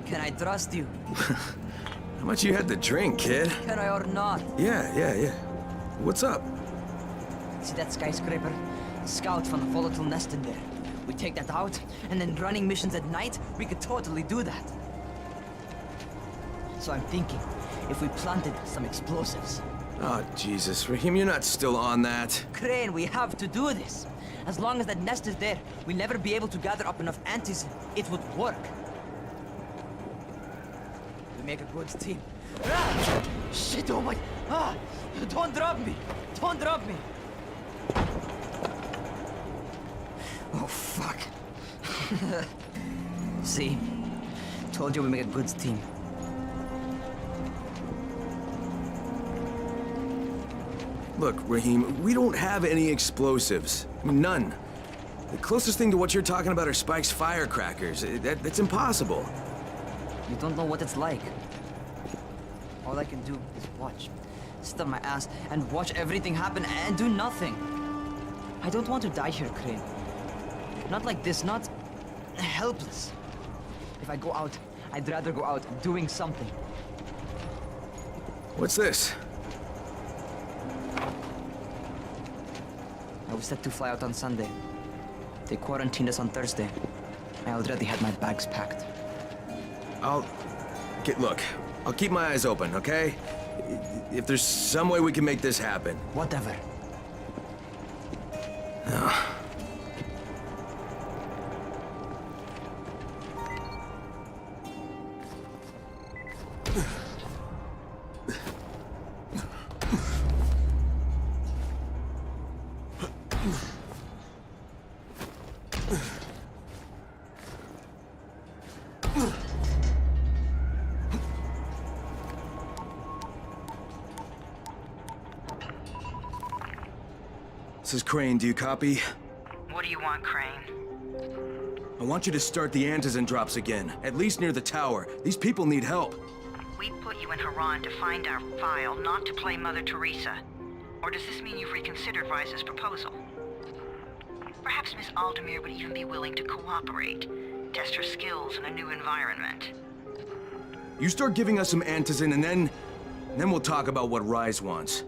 Can I trust you? How much you had to drink, kid? Can I or not? Yeah. What's up? See that skyscraper? Scout found a volatile nest in there. We take that out, and then running missions at night, we could totally do that. So I'm thinking, if we planted some explosives. Oh, Jesus. Raheem, you're not still on that. Crane, we have to do this. As long as that nest is there, we'll never be able to gather up enough antis. It would work. We make a good team. Ah! Shit, oh my... Ah! Don't drop me! Don't drop me! Oh, fuck. See? Told you we make a good team. Look, Raheem, we don't have any explosives. I mean, none. The closest thing to what you're talking about are Spike's firecrackers. That's impossible. You don't know what it's like. All I can do is watch. Sit on my ass and watch everything happen and do nothing. I don't want to die here, Crane. Not like this, not helpless. If I go out, I'd rather go out doing something. What's this? I was set to fly out on Sunday. They quarantined us on Thursday. I already had my bags packed. Look, I'll keep my eyes open, okay? If there's some way we can make this happen. Whatever. This is Crane, do you copy? What do you want, Crane? I want you to start the antizin drops again, at least near the tower. These people need help. We put you in Harran to find our file, not to play Mother Teresa. Or does this mean you've reconsidered Rise's proposal? Perhaps Miss Aldemir would even be willing to cooperate, test her skills in a new environment. You start giving us some antizin and then we'll talk about what Rise wants.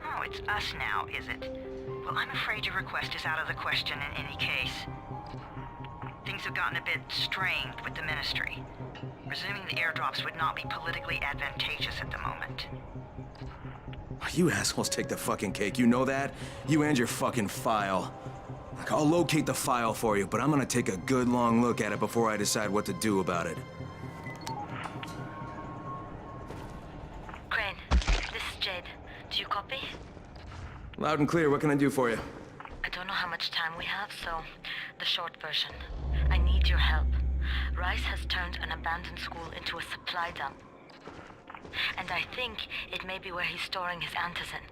Oh, it's us now, is it? Well, I'm afraid your request is out of the question in any case. Things have gotten a bit strained with the Ministry. Resuming the airdrops would not be politically advantageous at the moment. You assholes take the fucking cake, you know that? You and your fucking file. Look, I'll locate the file for you, but I'm gonna take a good long look at it before I decide what to do about it. Crane, this is Jade. Do you copy? Loud and clear, what can I do for you? I don't know how much time we have, so the short version. I need your help. Rice has turned an abandoned school into a supply dump. And I think it may be where he's storing his antizin.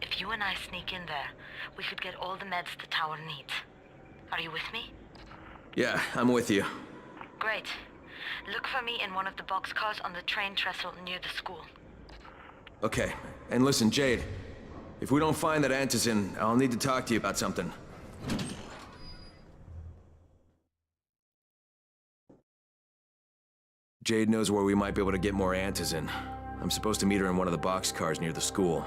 If you and I sneak in there, we could get all the meds the tower needs. Are you with me? Yeah, I'm with you. Great. Look for me in one of the boxcars on the train trestle near the school. Okay, and listen, Jade. If we don't find that antizin, I'll need to talk to you about something. Jade knows where we might be able to get more antizin. I'm supposed to meet her in one of the boxcars near the school.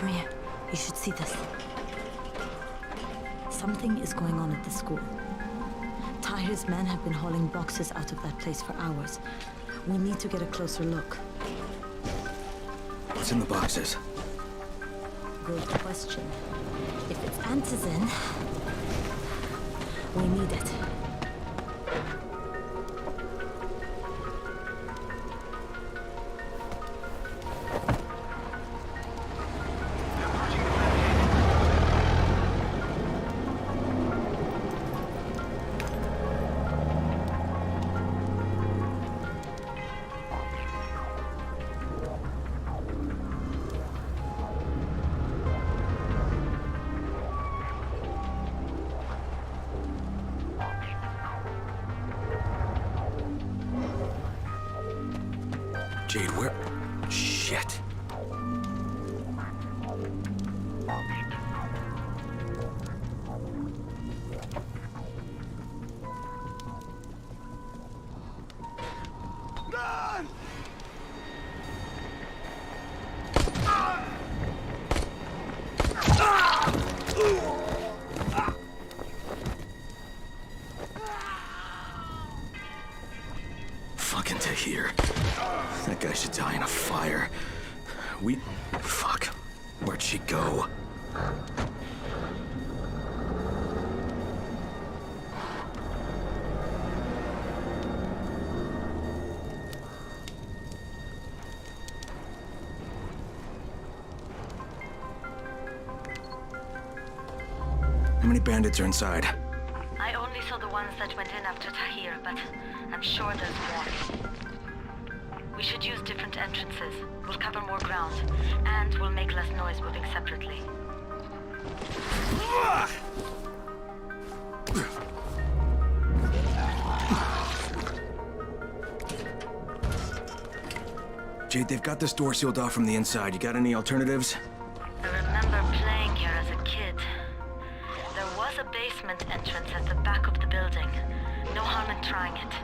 Come here. You should see this. Something is going on at the school. Tahir's men have been hauling boxes out of that place for hours. We need to get a closer look. What's in the boxes? Good question. If it's antizin, we need it. Jade, where? Shit. Run! Fucking Tahir. That guy should die in a fire. Fuck. Where'd she go? How many bandits are inside? I only saw the ones that went in after Tahir, but I'm sure there's more. We should use different entrances. We'll cover more ground, and we'll make less noise moving separately. Jade, they've got this door sealed off from the inside. You got any alternatives? I remember playing here as a kid. There was a basement entrance at the back of the building. No harm in trying it.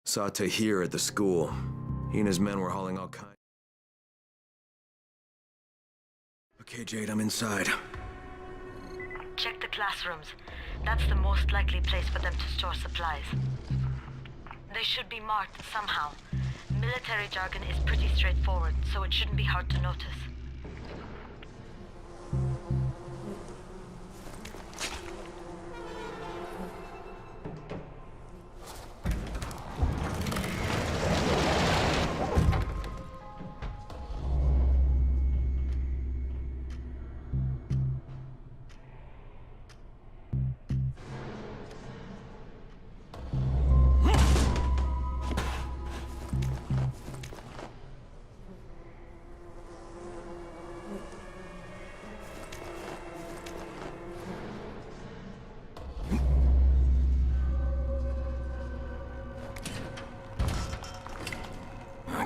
Saw Tahir at the school. He and his men were hauling all kinds. Okay, Jade, I'm inside. Check the classrooms. That's the most likely place for them to store supplies. They should be marked somehow. Military jargon is pretty straightforward, so it shouldn't be hard to notice.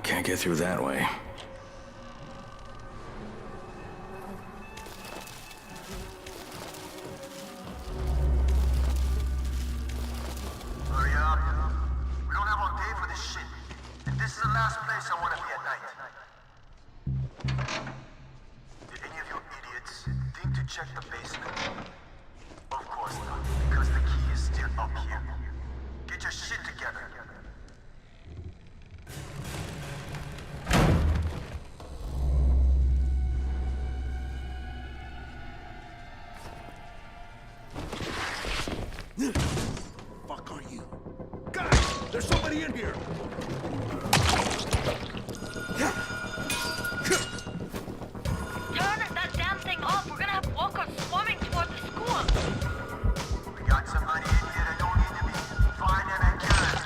Can't get through that way. Hurry up. We don't have all day for this shit. And this is the last place I want to be at night. Did any of you idiots think to check the basement? Of course not, because the key is still up here. Get your shit together. Fuck are you? Guys, there's somebody in here! Turn that damn thing off! We're gonna have walkers swarming toward the school! We got somebody in here that don't need to be. Find them and kill them.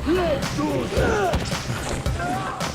Let's do that!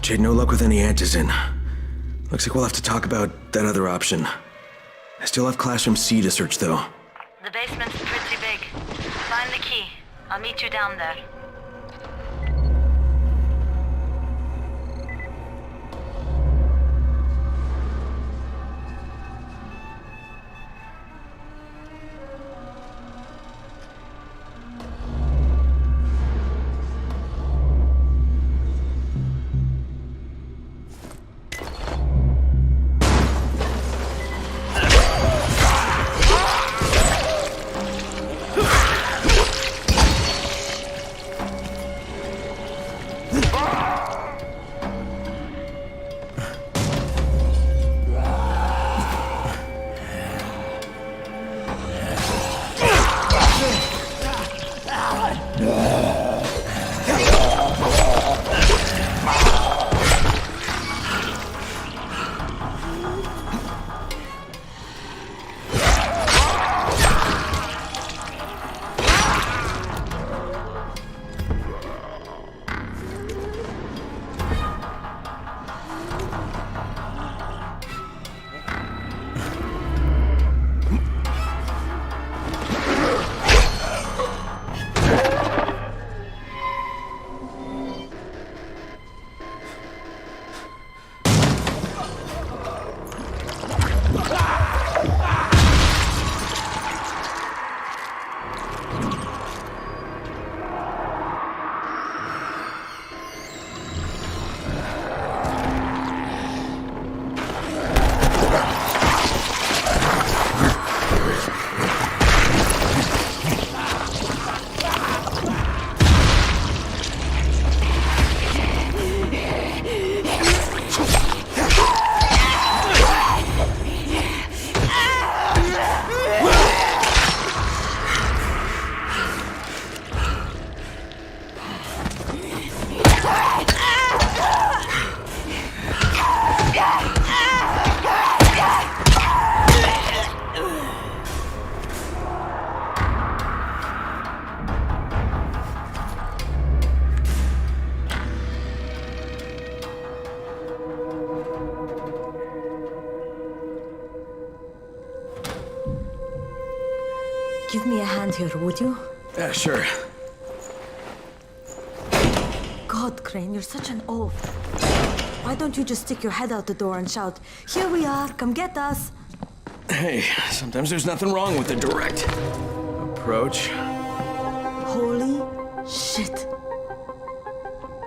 Jade, no luck with any antizin. Looks like we'll have to talk about that other option. I still have Classroom C to search, though. The basement's pretty big. Find the key. I'll meet you down there. Give me a hand here, would you? Yeah, sure. God, Crane, you're such an oaf. Why don't you just stick your head out the door and shout, "Here we are, come get us"? Hey, sometimes there's nothing wrong with a direct approach. Holy shit.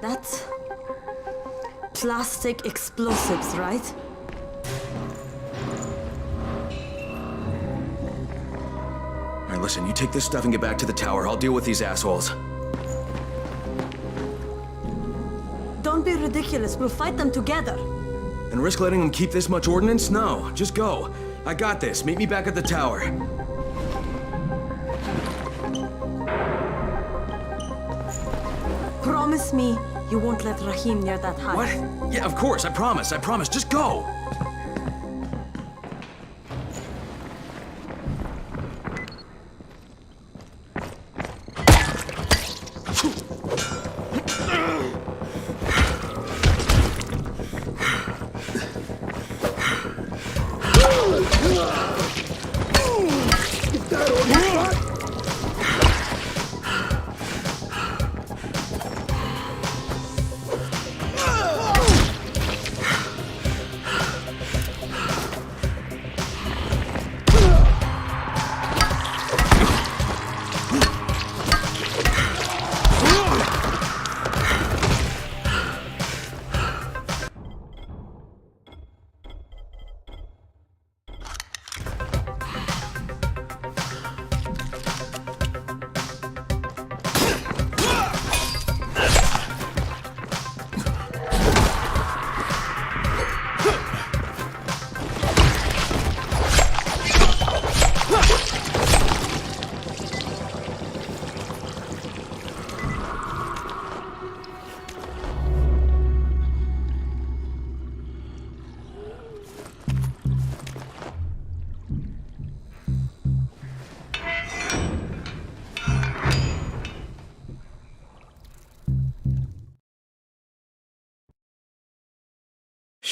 That's plastic explosives, right? All right, listen, you take this stuff and get back to the tower. I'll deal with these assholes. Don't be ridiculous. We'll fight them together. And risk letting them keep this much ordnance? No, just go. I got this. Meet me back at the tower. Promise me you won't let Rahim near that hive. What? Yeah, of course. I promise. I promise. Just go.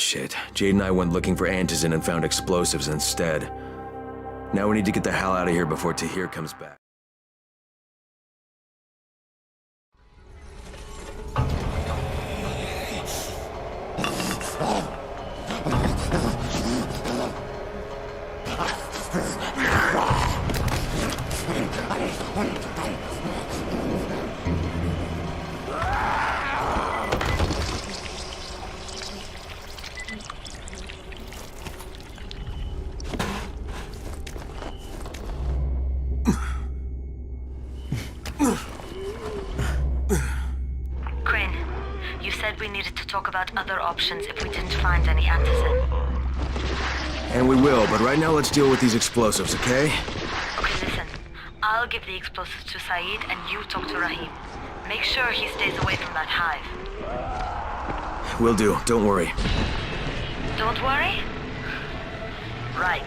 Shit. Jade and I went looking for antizin and found explosives instead. Now we need to get the hell out of here before Tahir comes back. Crane, you said we needed to talk about other options if we didn't find any antizin. And we will, but right now let's deal with these explosives, okay? Okay, listen. I'll give the explosives to Saeed and you talk to Rahim. Make sure he stays away from that hive. Will do, don't worry. Don't worry? Right.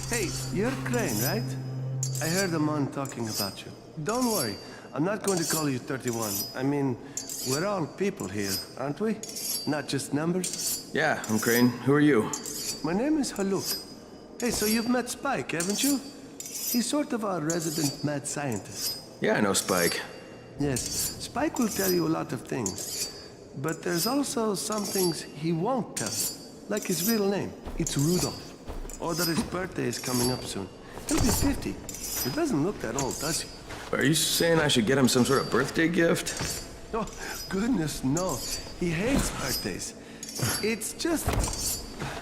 Hey, you're Crane, right? I heard a man talking about you. Don't worry, I'm not going to call you 31. I mean, we're all people here, aren't we? Not just numbers? Yeah, I'm Crane. Who are you? My name is Haluk. Hey, so you've met Spike, haven't you? He's sort of our resident mad scientist. Yeah, I know Spike. Yes, Spike will tell you a lot of things. But there's also some things he won't tell. Like his real name. It's Rudolph. Or that his birthday is coming up soon. He'll be 50. He doesn't look that old, does he? Are you saying I should get him some sort of birthday gift? Oh, goodness, no. He hates birthdays. It's just...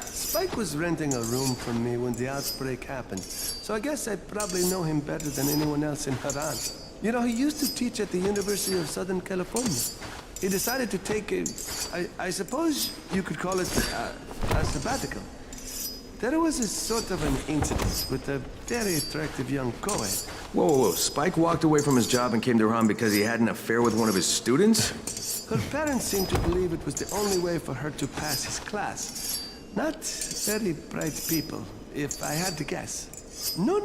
Spike was renting a room from me when the outbreak happened. So I guess I probably know him better than anyone else in Harran. You know, he used to teach at the University of Southern California. He decided to take a... I suppose you could call it a sabbatical. There was a sort of an incident with a very attractive young co-ed. Whoa, whoa, whoa. Spike walked away from his job and came to Harran because he had an affair with one of his students? Her parents seemed to believe it was the only way for her to pass his class. Not very bright people, if I had to guess. No.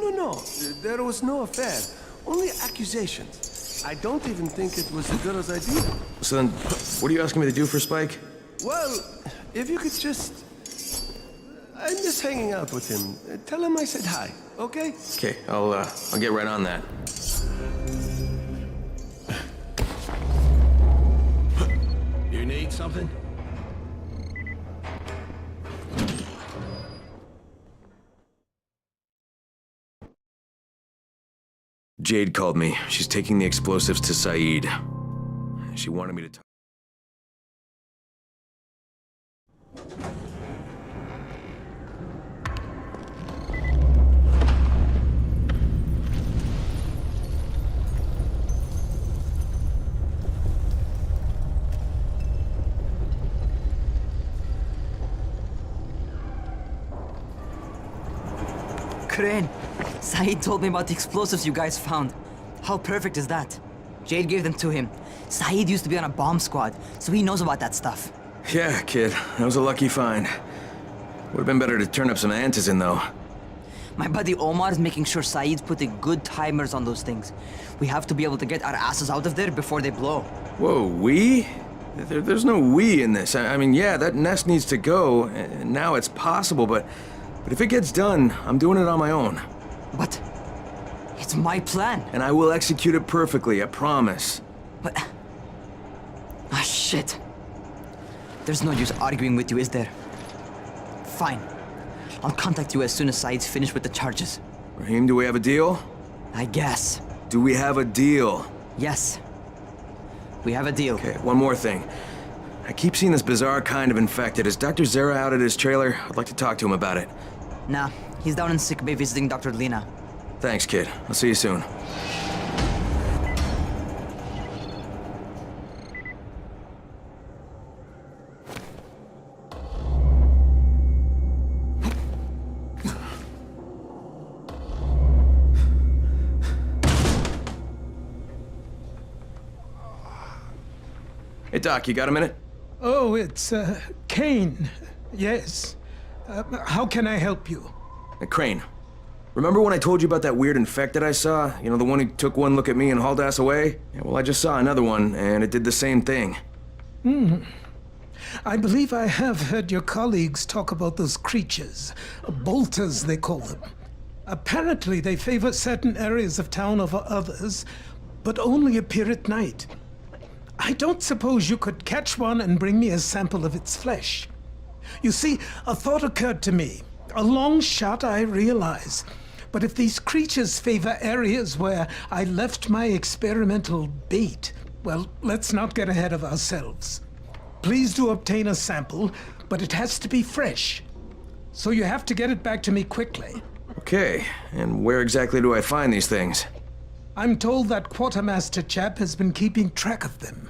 There was no affair. Only accusations. I don't even think it was the girl's idea. So then, what are you asking me to do for Spike? Well, if you could just... I'm just hanging out with him. Tell him I said hi, okay? Okay, I'll get right on that. You need something? Jade called me. She's taking the explosives to Saeed. She wanted me to talk. Crane, Saeed told me about the explosives you guys found. How perfect is that? Jade gave them to him. Saeed used to be on a bomb squad, so he knows about that stuff. Yeah, kid. That was a lucky find. Would have been better to turn up some antizin, though. My buddy Omar is making sure Saeed's putting good timers on those things. We have to be able to get our asses out of there before they blow. Whoa, we? There's no we in this. I mean, yeah, that nest needs to go. Now it's possible, but But if it gets done, I'm doing it on my own. But it's my plan. And I will execute it perfectly, I promise. But... Ah, shit. There's no use arguing with you, is there? Fine. I'll contact you as soon as Saeed's finished with the charges. Raheem, do we have a deal? I guess. Do we have a deal? Yes. We have a deal. Okay, one more thing. I keep seeing this bizarre kind of infected. Is Dr. Zera out at his trailer? I'd like to talk to him about it. Nah, he's down in sick bay visiting Dr. Lena. Thanks, kid. I'll see you soon. Hey, Doc, you got a minute? Oh, it's, Kane. Yes. How can I help you? Hey, Crane. Remember when I told you about that weird infected I saw? You know, the one who took one look at me and hauled ass away? Yeah, well, I just saw another one, and it did the same thing. I believe I have heard your colleagues talk about those creatures. Bolters, they call them. Apparently, they favor certain areas of town over others, but only appear at night. I don't suppose you could catch one and bring me a sample of its flesh. You see, a thought occurred to me. A long shot, I realize. But if these creatures favor areas where I left my experimental bait, well, let's not get ahead of ourselves. Please do obtain a sample, but it has to be fresh. So you have to get it back to me quickly. Okay, and where exactly do I find these things? I'm told that quartermaster chap has been keeping track of them.